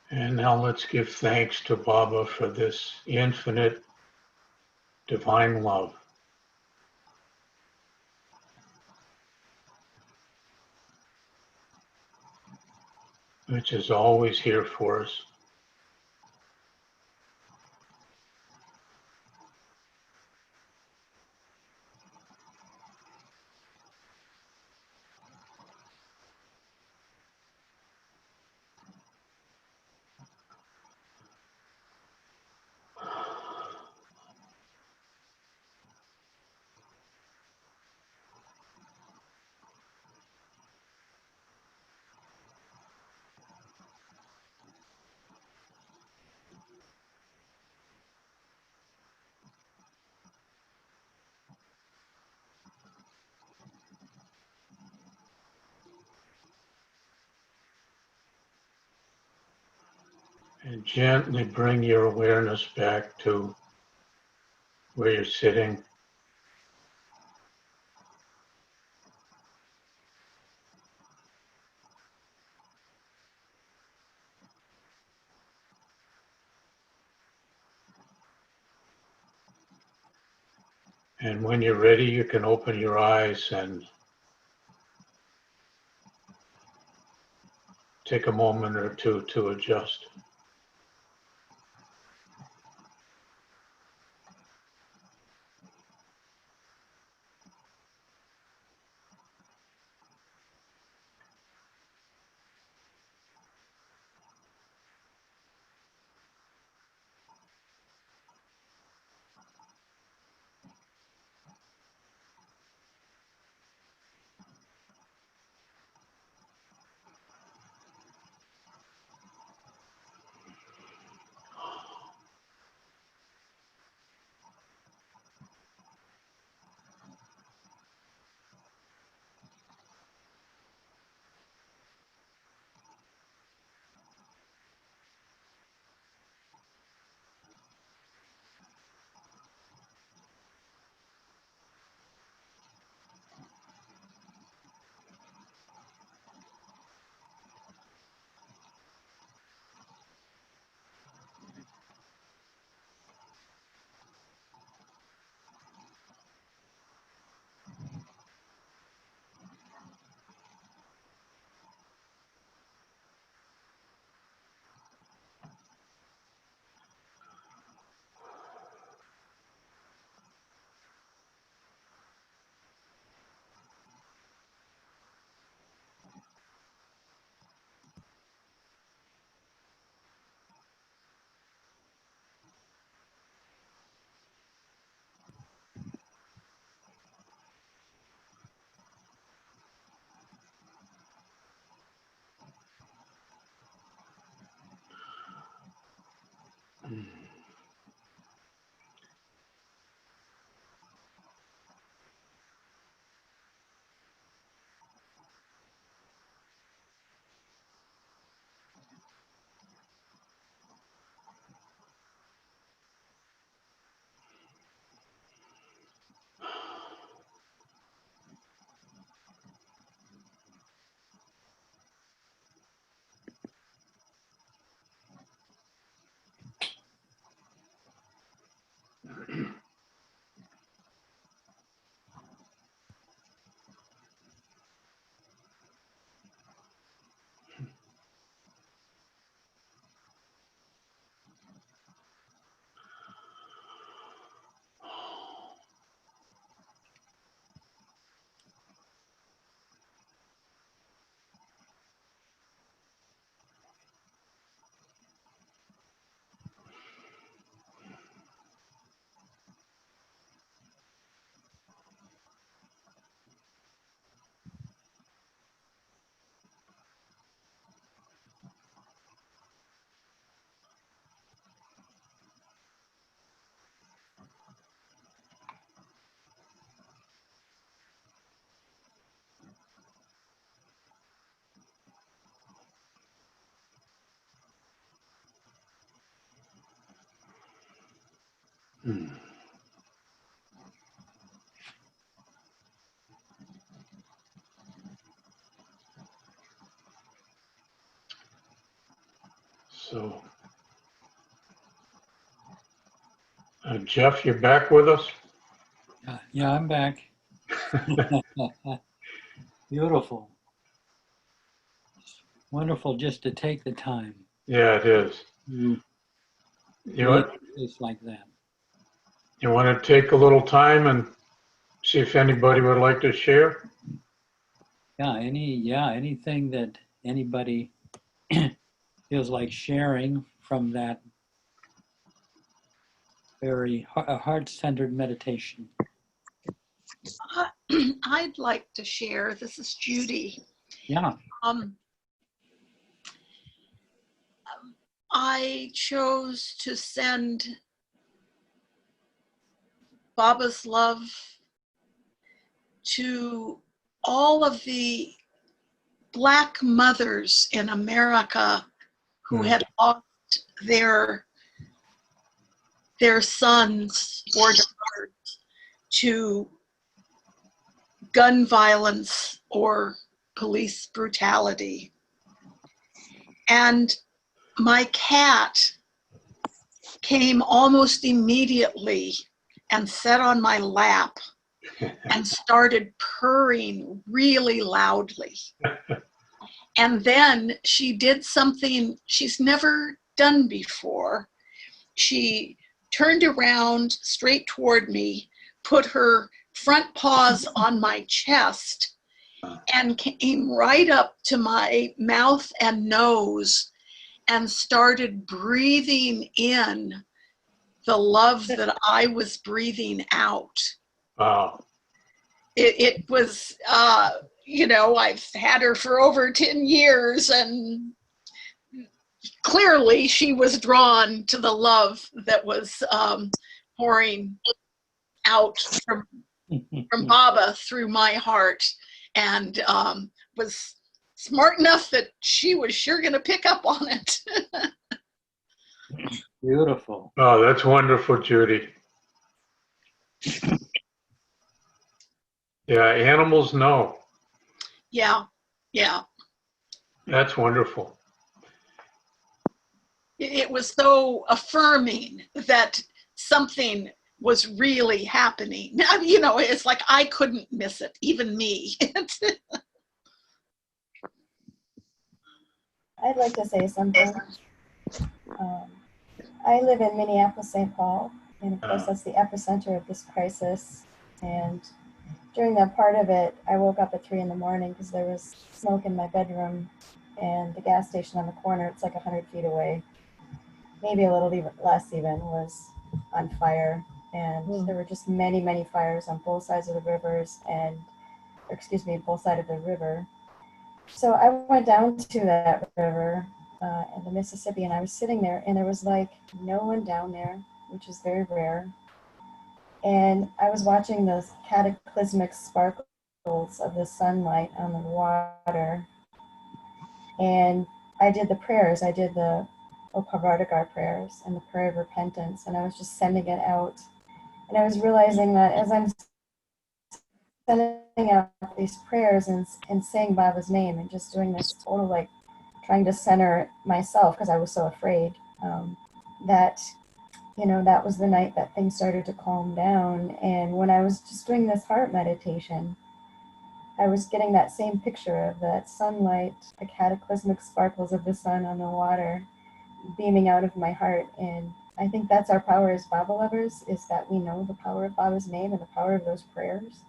S6: And now let's give thanks to Baba for this infinite divine love, which is always here for us. And gently bring your awareness back to where you're sitting. And when you're ready, you can open your eyes and take a moment or two to adjust. Hmm. So, Jeff, you're back with us?
S1: Yeah, I'm back. Beautiful. Wonderful just to take the time.
S6: Yeah, it is.
S1: You
S6: You,
S1: it's like that.
S6: you want to take a little time and see if anybody would like to share?
S1: Anything that anybody feels like sharing from that very heart-centered meditation.
S9: I'd like to share. This is Judy.
S1: Yeah.
S9: I chose to send Baba's love to all of the Black mothers in America who had lost their sons or daughters to gun violence or police brutality. And my cat came almost immediately and sat on my lap and started purring really loudly. And then she did something she's never done before. She turned around straight toward me, put her front paws on my chest, and came right up to my mouth and nose and started breathing in the love that I was breathing out.
S6: Wow.
S9: It was, I've had her for over 10 years, and clearly she was drawn to the love that was pouring out from Baba through my heart, and was smart enough that she was sure going to pick up on it.
S1: Beautiful.
S6: Oh, that's wonderful, Judy. Yeah, animals know.
S9: Yeah.
S6: That's wonderful.
S9: It was so affirming that something was really happening. It's like I couldn't miss it, even me.
S15: I'd like to say something. I live in Minneapolis, St. Paul, and of course that's the epicenter of this crisis. And during that part of it, I woke up at 3 in the morning because there was smoke in my bedroom, and the gas station on the corner, it's like 100 feet away, maybe a little even less even, was on fire. And there were just many, many fires on both sides of the rivers both sides of the river. So I went down to that river in the Mississippi, and I was sitting there, and there was like no one down there, which is very rare. And I was watching those cataclysmic sparkles of the sunlight on the water. And I did the prayers. I did the Opavardagar prayers and the prayer of repentance, and I was just sending it out. And I was realizing that as I'm sending out these prayers and saying Baba's name and just doing this total, like, trying to center myself because I was so afraid, that that was the night that things started to calm down. And when I was just doing this heart meditation, I was getting that same picture of that sunlight, the cataclysmic sparkles of the sun on the water beaming out of my heart. And I think that's our power as Baba lovers, is that we know the power of Baba's name and the power of those prayers.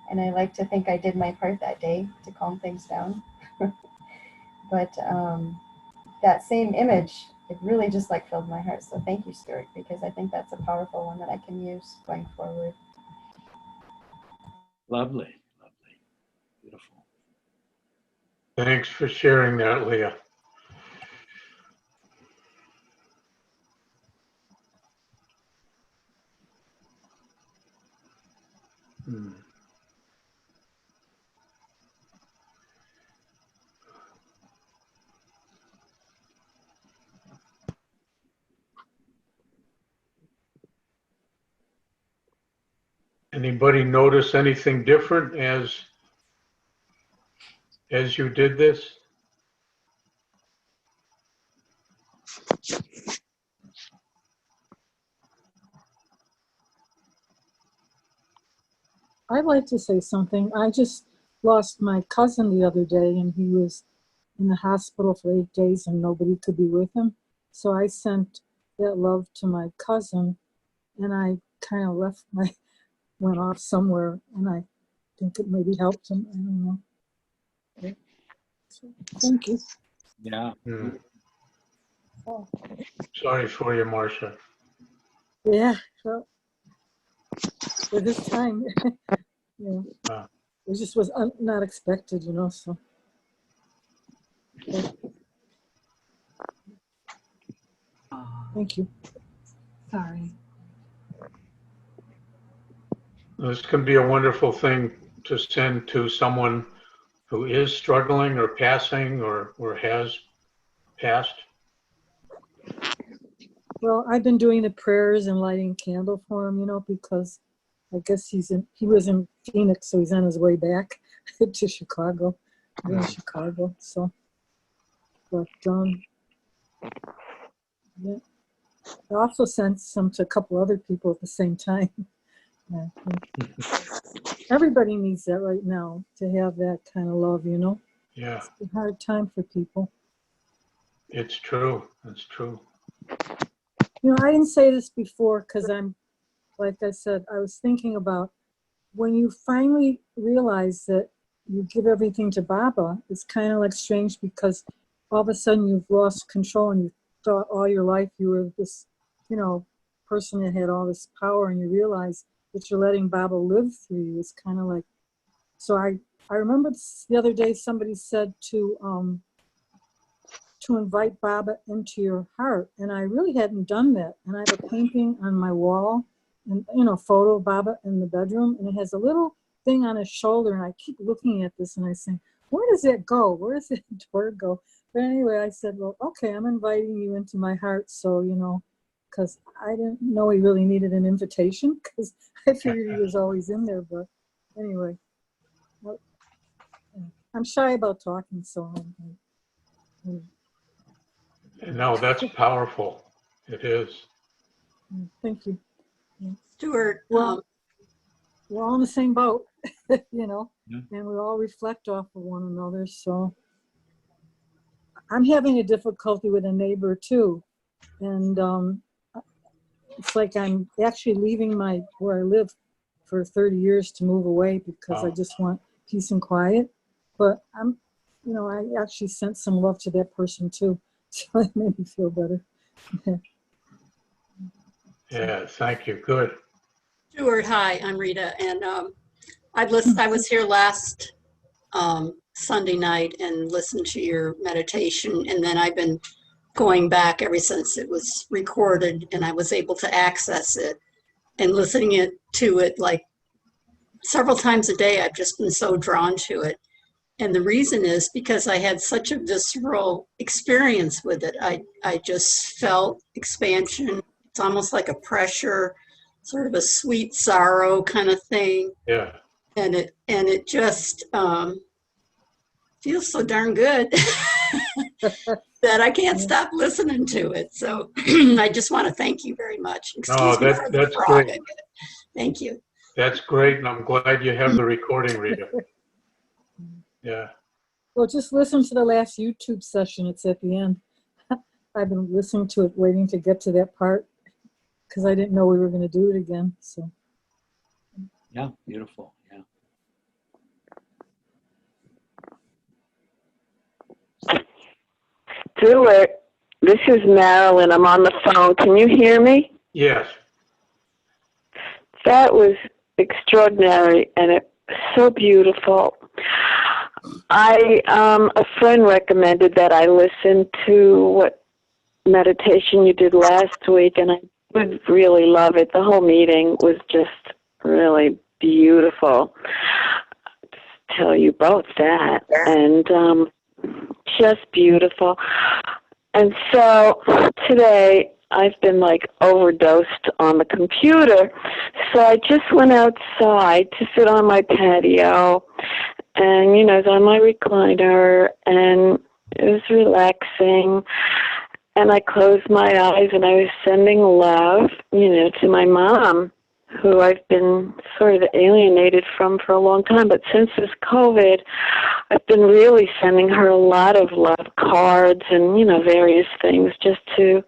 S15: And I like to think I did my part that day to calm things down. But that same image, it really just like filled my heart. So thank you, Stuart, because I think that's a powerful one that I can use going forward.
S1: Lovely. Beautiful.
S6: Thanks for sharing that, Leah. Anybody notice anything different as you did this?
S11: I'd like to say something. I just lost my cousin the other day, and he was in the hospital for 8 days and nobody could be with him. So I sent that love to my cousin, and I kind of went off somewhere, and I think it maybe helped him. I don't know. Okay. So, thank you.
S1: Yeah.
S11: Oh.
S6: Sorry for you, Marcia.
S11: Yeah, well, for this time, yeah, it just was not expected, so. Okay. Thank you.
S19: Sorry.
S6: This can be a wonderful thing to send to someone who is struggling or passing or has passed.
S11: Well, I've been doing the prayers and lighting a candle for him, because I guess he was in Phoenix, so he's on his way back to Chicago. We're in Chicago, so. But yeah. I also sent some to a couple other people at the same time. Yeah. Everybody needs that right now, to have that kind of love,
S6: Yeah,
S11: It's a hard time for people.
S6: it's true. It's true.
S11: I didn't say this before because like I said, I was thinking about when you finally realize that you give everything to Baba, it's kind of like strange because all of a sudden you've lost control and you thought all your life you were this, person that had all this power, and you realize that you're letting Baba live through you. It's kind of like, so I remember the other day somebody said to invite Baba into your heart, and I really hadn't done that. And I have a painting on my wall, and photo of Baba in the bedroom, and it has a little thing on his shoulder, and I keep looking at this and I say, where does it go? Where does that door go? But anyway, I said, well, okay, I'm inviting you into my heart, so because I didn't know he really needed an invitation, because I figured he was always in there. But anyway, I'm shy about talking, so
S6: No, that's powerful. It is.
S11: Thank you.
S10: Stuart,
S11: well, we're all in the same boat, and we all reflect off of one another. So I'm having a difficulty with a neighbor too, and it's like I'm actually leaving where I live for 30 years to move away because I just want peace and quiet. But I actually sent some love to that person too, so it made me feel better.
S6: Yeah, thank you. Good.
S10: Stuart, hi, I'm Rita, and I was here last Sunday night and listened to your meditation, and then I've been going back ever since it was recorded and I was able to access it, and listening to it like several times a day. I've just been so drawn to it. And the reason is because I had such a visceral experience with it. I just felt expansion. It's almost like a pressure, sort of a sweet sorrow kind of thing.
S6: Yeah.
S10: And it just feels so darn good that I can't stop listening to it. So I just want to thank you very much. Excuse me for the
S6: that's
S10: frog.
S6: great.
S10: Thank you.
S6: That's great, and I'm glad you have the recording, Rita. Yeah.
S11: Well, just listen to the last YouTube session. It's at the end. I've been listening to it, waiting to get to that part because I didn't know we were going to do it again. So.
S1: Yeah, beautiful. Yeah.
S12: Stuart, this is Marilyn. I'm on the phone. Can you hear me?
S6: Yes.
S12: That was extraordinary and it so beautiful. A friend recommended that I listen to what meditation you did last week, and I would really love it. The whole meeting was just really beautiful. I'll tell you both that, and just beautiful. And so today I've been like overdosed on the computer. So I just went outside to sit on my patio, and, you know, I was on my recliner, and it was relaxing. And I closed my eyes, and I was sending love, you know, to my mom, who I've been sort of alienated from for a long time. But since this COVID, I've been really sending her a lot of love cards and, you know, various things just to,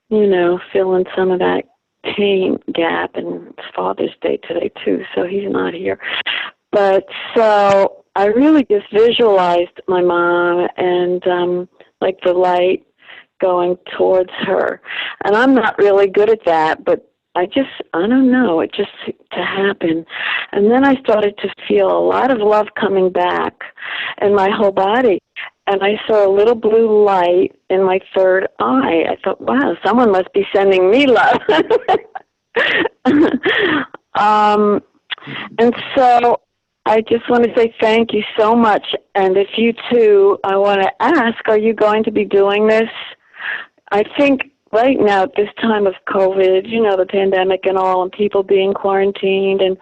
S12: you know, fill in some of that pain gap. And it's Father's Day today, too, so he's not here. But so I really just visualized my mom and, like, the light going towards her. And I'm not really good at that, but I don't know, it just seemed to happen. And then I started to feel a lot of love coming back in my whole body. And I saw a little blue light in my third eye. I thought, wow, someone must be sending me love. And so I just want to say thank you so much. And if you two, I want to ask, are you going to be doing this? I think right now, at this time of COVID, you know, the pandemic and all, and people being quarantined, and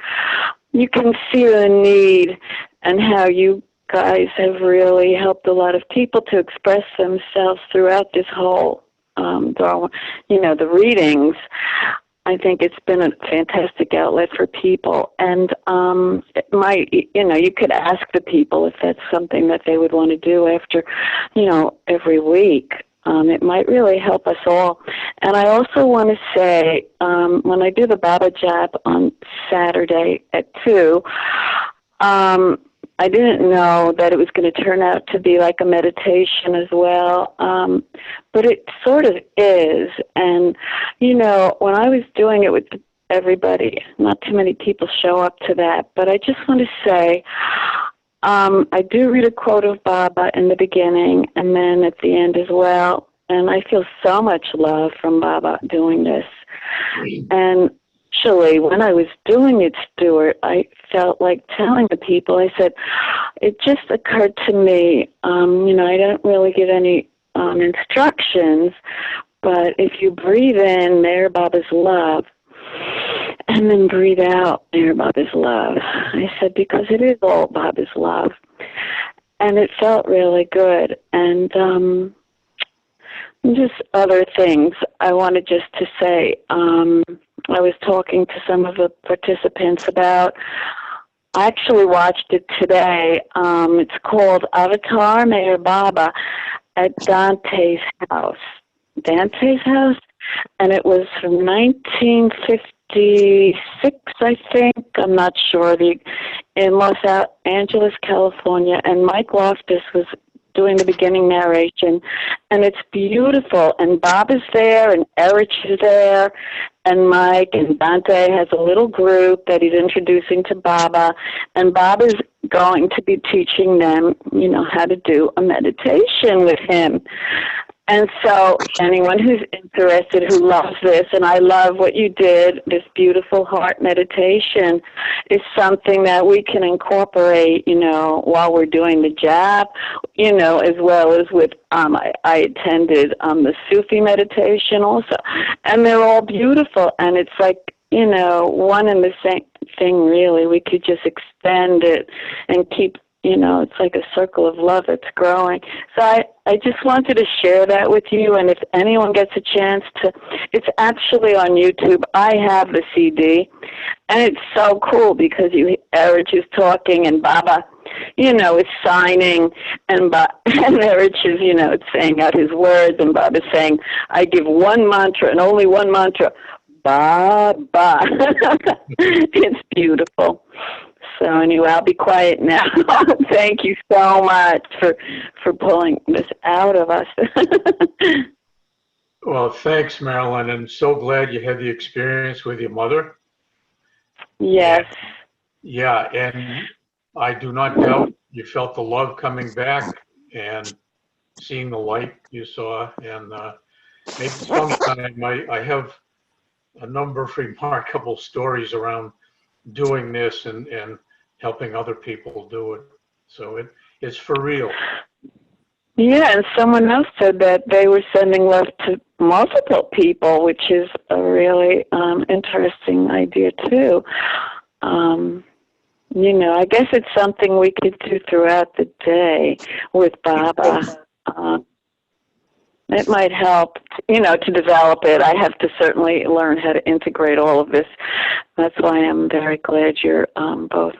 S12: you can see the need and how you guys have really helped a lot of people to express themselves throughout this whole Darwin, you know, the readings. I think it's been a fantastic outlet for people. And it might, you know, you could ask the people if that's something that they would want to do after, you know, every week. It might really help us all. And I also want to say, when I do the Baba Jab on Saturday at 2, I didn't know that it was going to turn out to be like a meditation as well, but it sort of is. And, you know, when I was doing it with everybody, not too many people show up to that, but I just want to say, I do read a quote of Baba in the beginning and then at the end as well. And I feel so much love from Baba doing this. And actually, when I was doing it, Stuart, I felt like telling the people, I said, it just occurred to me, you know, I don't really give any instructions, but if you breathe in, there, Baba's love, and then breathe out, there, Baba's love. I said, because it is all Baba's love. And it felt really good. And just other things I wanted just to say. I was talking to some of the participants about, I actually watched it today. It's called Avatar Mayor Baba at Dante's house. Dante's house? And it was from 1956, I think. I'm not sure. In Los Angeles, California. And Mike Loftus was doing the beginning narration. And it's beautiful. And Bob is there, and Erich is there, and Mike, and Dante has a little group that he's introducing to Baba. And Bob is going to be teaching them, you know, how to do a meditation with him. And so anyone who's interested, who loves this, and I love what you did, this beautiful heart meditation, is something that we can incorporate, you know, while we're doing the jab, you know, as well as with, I attended the Sufi meditation also. And they're all beautiful. And it's like, you know, one and the same thing, really. We could just extend it and keep, you know, it's like a circle of love that's growing. So I just wanted to share that with you. And if anyone gets a chance to, it's actually on YouTube. I have the CD. And it's so cool because Erich is talking and Baba, you know, is signing. And Erich is, you know, saying out his words. And Baba's saying, I give one mantra and only one mantra. Baba. It's beautiful. So anyway, I'll be quiet now. Thank you so much for pulling this out of us.
S6: Well, thanks, Marilyn. I'm so glad you had the experience with your mother.
S12: Yes.
S6: Yeah, and I do not doubt you felt the love coming back and seeing the light you saw. And maybe sometime I have a number of remarkable stories around doing this and helping other people do it. So it's for real.
S12: Yeah, and someone else said that they were sending love to multiple people, which is a really interesting idea too. You know, I guess it's something we could do throughout the day with Baba. It might help, you know, to develop it. I have to certainly learn how to integrate all of this. That's why I'm very glad you're both,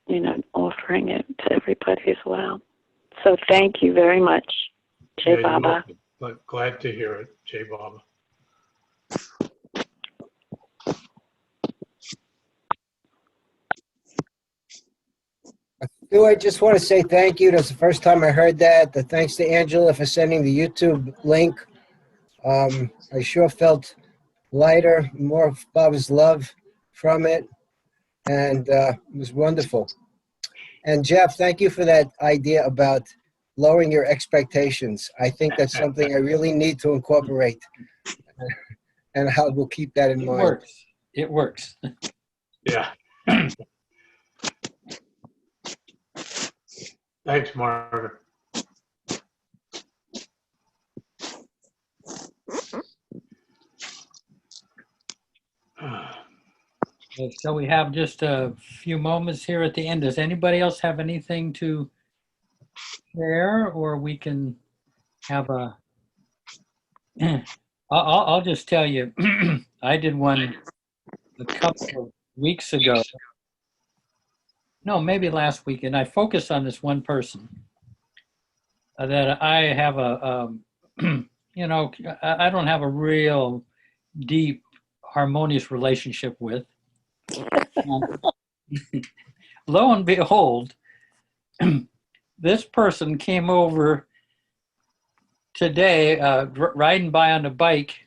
S12: you know, offering it to everybody as well. So thank you very much, Jay Baba.
S6: Glad to hear it, Jay Baba.
S13: I just want to say thank you. That's the first time I heard that. Thanks to Angela for sending the YouTube link. I sure felt lighter, more of Baba's love from it, and it was wonderful. And Jeff, thank you for that idea about lowering your expectations. I think that's something I really need to incorporate, and I will keep that in mind.
S1: Works. It works.
S6: Yeah. Thanks, Marvin.
S1: So we have just a few moments here at the end. Does anybody else have anything to share, or we can have a? I'll just tell you, I did one a couple of weeks ago. No, maybe last week, and I focused on this one person that I have a, you know, I don't have a real deep, harmonious relationship with. Lo and behold, this person came over today, riding by on a bike,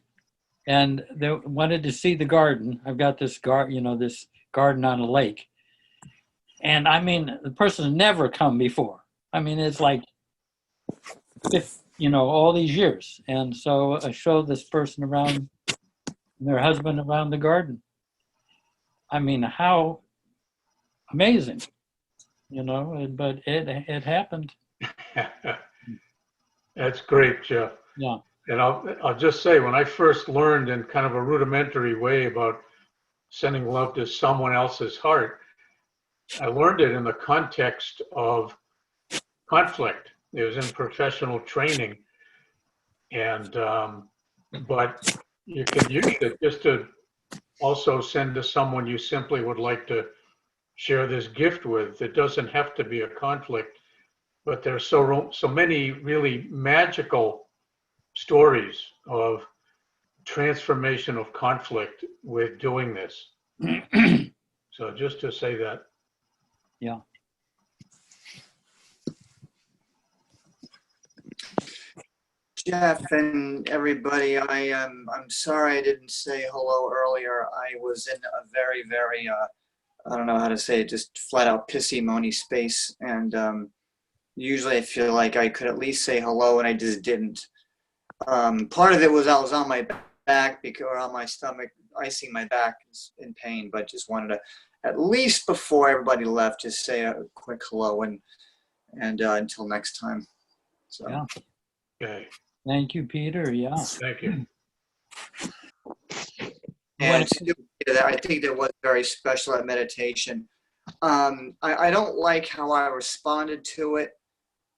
S1: and they wanted to see the garden. I've got this this garden on a lake. And I mean, the person's never come before. I mean, it's like, you know, all these years. And so I showed this person around, their husband around the garden. I mean, how amazing, you know, but it happened.
S6: That's great, Jeff.
S1: Yeah.
S6: And I'll just say, when I first learned in kind of a rudimentary way about sending love to someone else's heart, I learned it in the context of conflict. It was in professional training. And, but you can use it just to also send to someone you simply would like to share this gift with. It doesn't have to be a conflict, but there's so many really magical stories of transformation of conflict with doing this. So just to say that.
S1: Yeah.
S14: Jeff and everybody, I'm sorry I didn't say hello earlier. I was in a very, very, I don't know how to say it, just flat out pissy moany space. And usually I feel like I could at least say hello, and I just didn't. Part of it was I was on my back or on my stomach, icing my back in pain, but just wanted to, at least before everybody left, just say a quick hello and until next time. So.
S1: Yeah.
S6: Okay.
S1: Thank you, Peter. Yeah.
S6: Thank you.
S14: And I think that was very special at meditation. I don't like how I responded to it,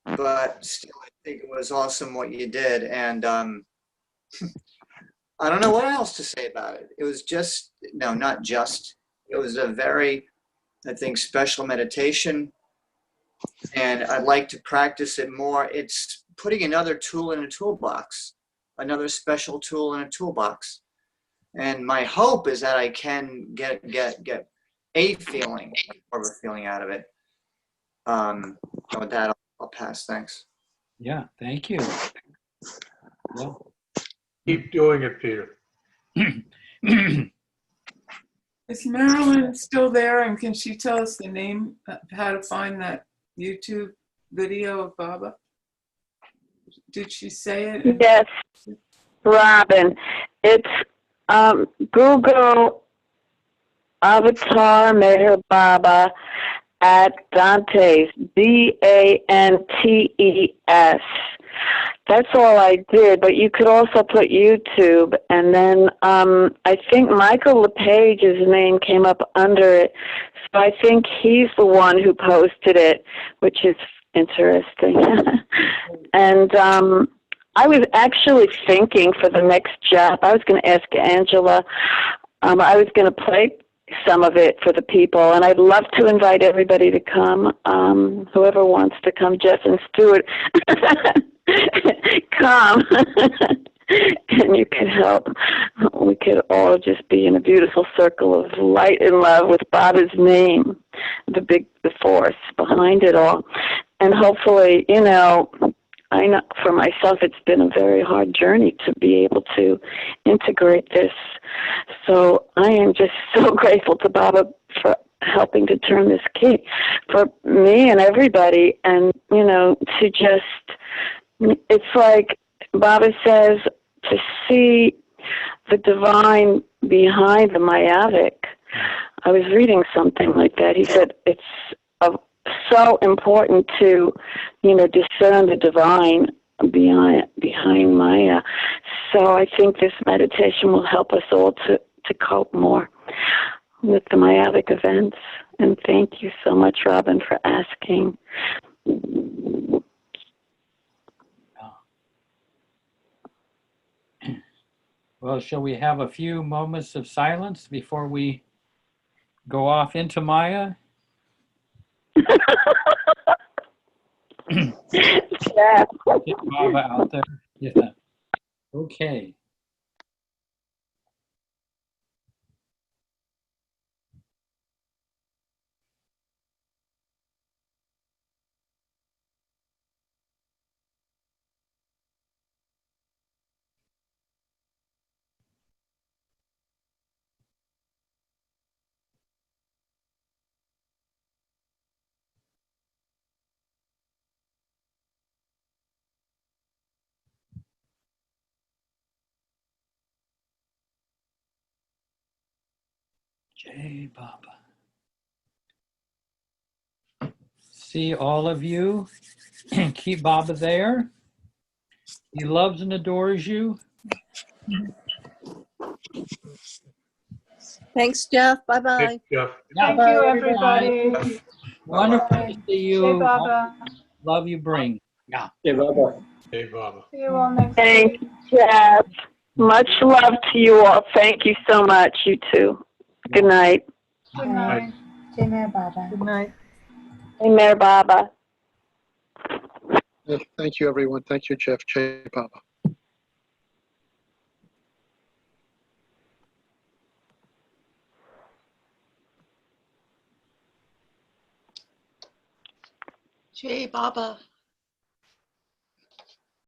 S14: but still I think it was awesome what you did. And I don't know what else to say about it. It was just, no, not just. It was a very, I think, special meditation. And I'd like to practice it more. It's putting another tool in a toolbox, another special tool in a toolbox. And my hope is that I can get a feeling, more of a feeling out of it. And with that, I'll pass. Thanks.
S1: Yeah, thank you. Yeah.
S6: Keep doing it, Peter.
S4: Is Marilyn still there, and can she tell us the name, how to find that YouTube video of Baba? Did she say it?
S12: Yes, Robin. It's Google Avatar Meher Baba at Dantes, Dantes, That's all I did, but you could also put YouTube, and then I think Michael LePage's name came up under it, so I think he's the one who posted it, which is interesting. And I was actually thinking for the next job, I was going to ask Angela, I was going to play some of it for the people, and I'd love to invite everybody to come, whoever wants to come, Jeff and Stuart, come, and you could help. We could all just be in a beautiful circle of light and love with Baba's name, the force behind it all. And hopefully, you know, I know for myself it's been a very hard journey to be able to integrate this. So I am just so grateful to Baba for helping to turn this key for me and everybody. And, you know, to just, it's like Baba says, to see the divine behind the myavic. I was reading something like that. He said it's so important to, you know, discern the divine behind Maya. So I think this meditation will help us all to cope more with the myavic events. And thank you so much, Robin, for asking.
S1: Well, shall we have a few moments of silence before we go off into Maya?
S12: Yeah.
S1: Get Baba out there. Yeah. Okay. Jai Baba. See all of you. Keep Baba there. He loves and adores you.
S16: Thanks, Jeff. Bye-bye.
S6: Thanks, Jeff.
S8: Thank you, everybody.
S1: Wonderful to see you.
S8: Hey, Baba.
S1: Love you bring. Yeah.
S5: Hey, Baba.
S6: Hey, Baba.
S8: See you all next
S12: Thank
S8: week.
S12: you, Jeff. Much love to you all. Thank you so much, you too. Good night.
S8: Good night.
S15: Jai Mer Baba.
S11: Good night.
S12: Hey, Mer Baba.
S18: Thank you, everyone. Thank you, Jeff. Jai Baba.
S9: Jai Baba.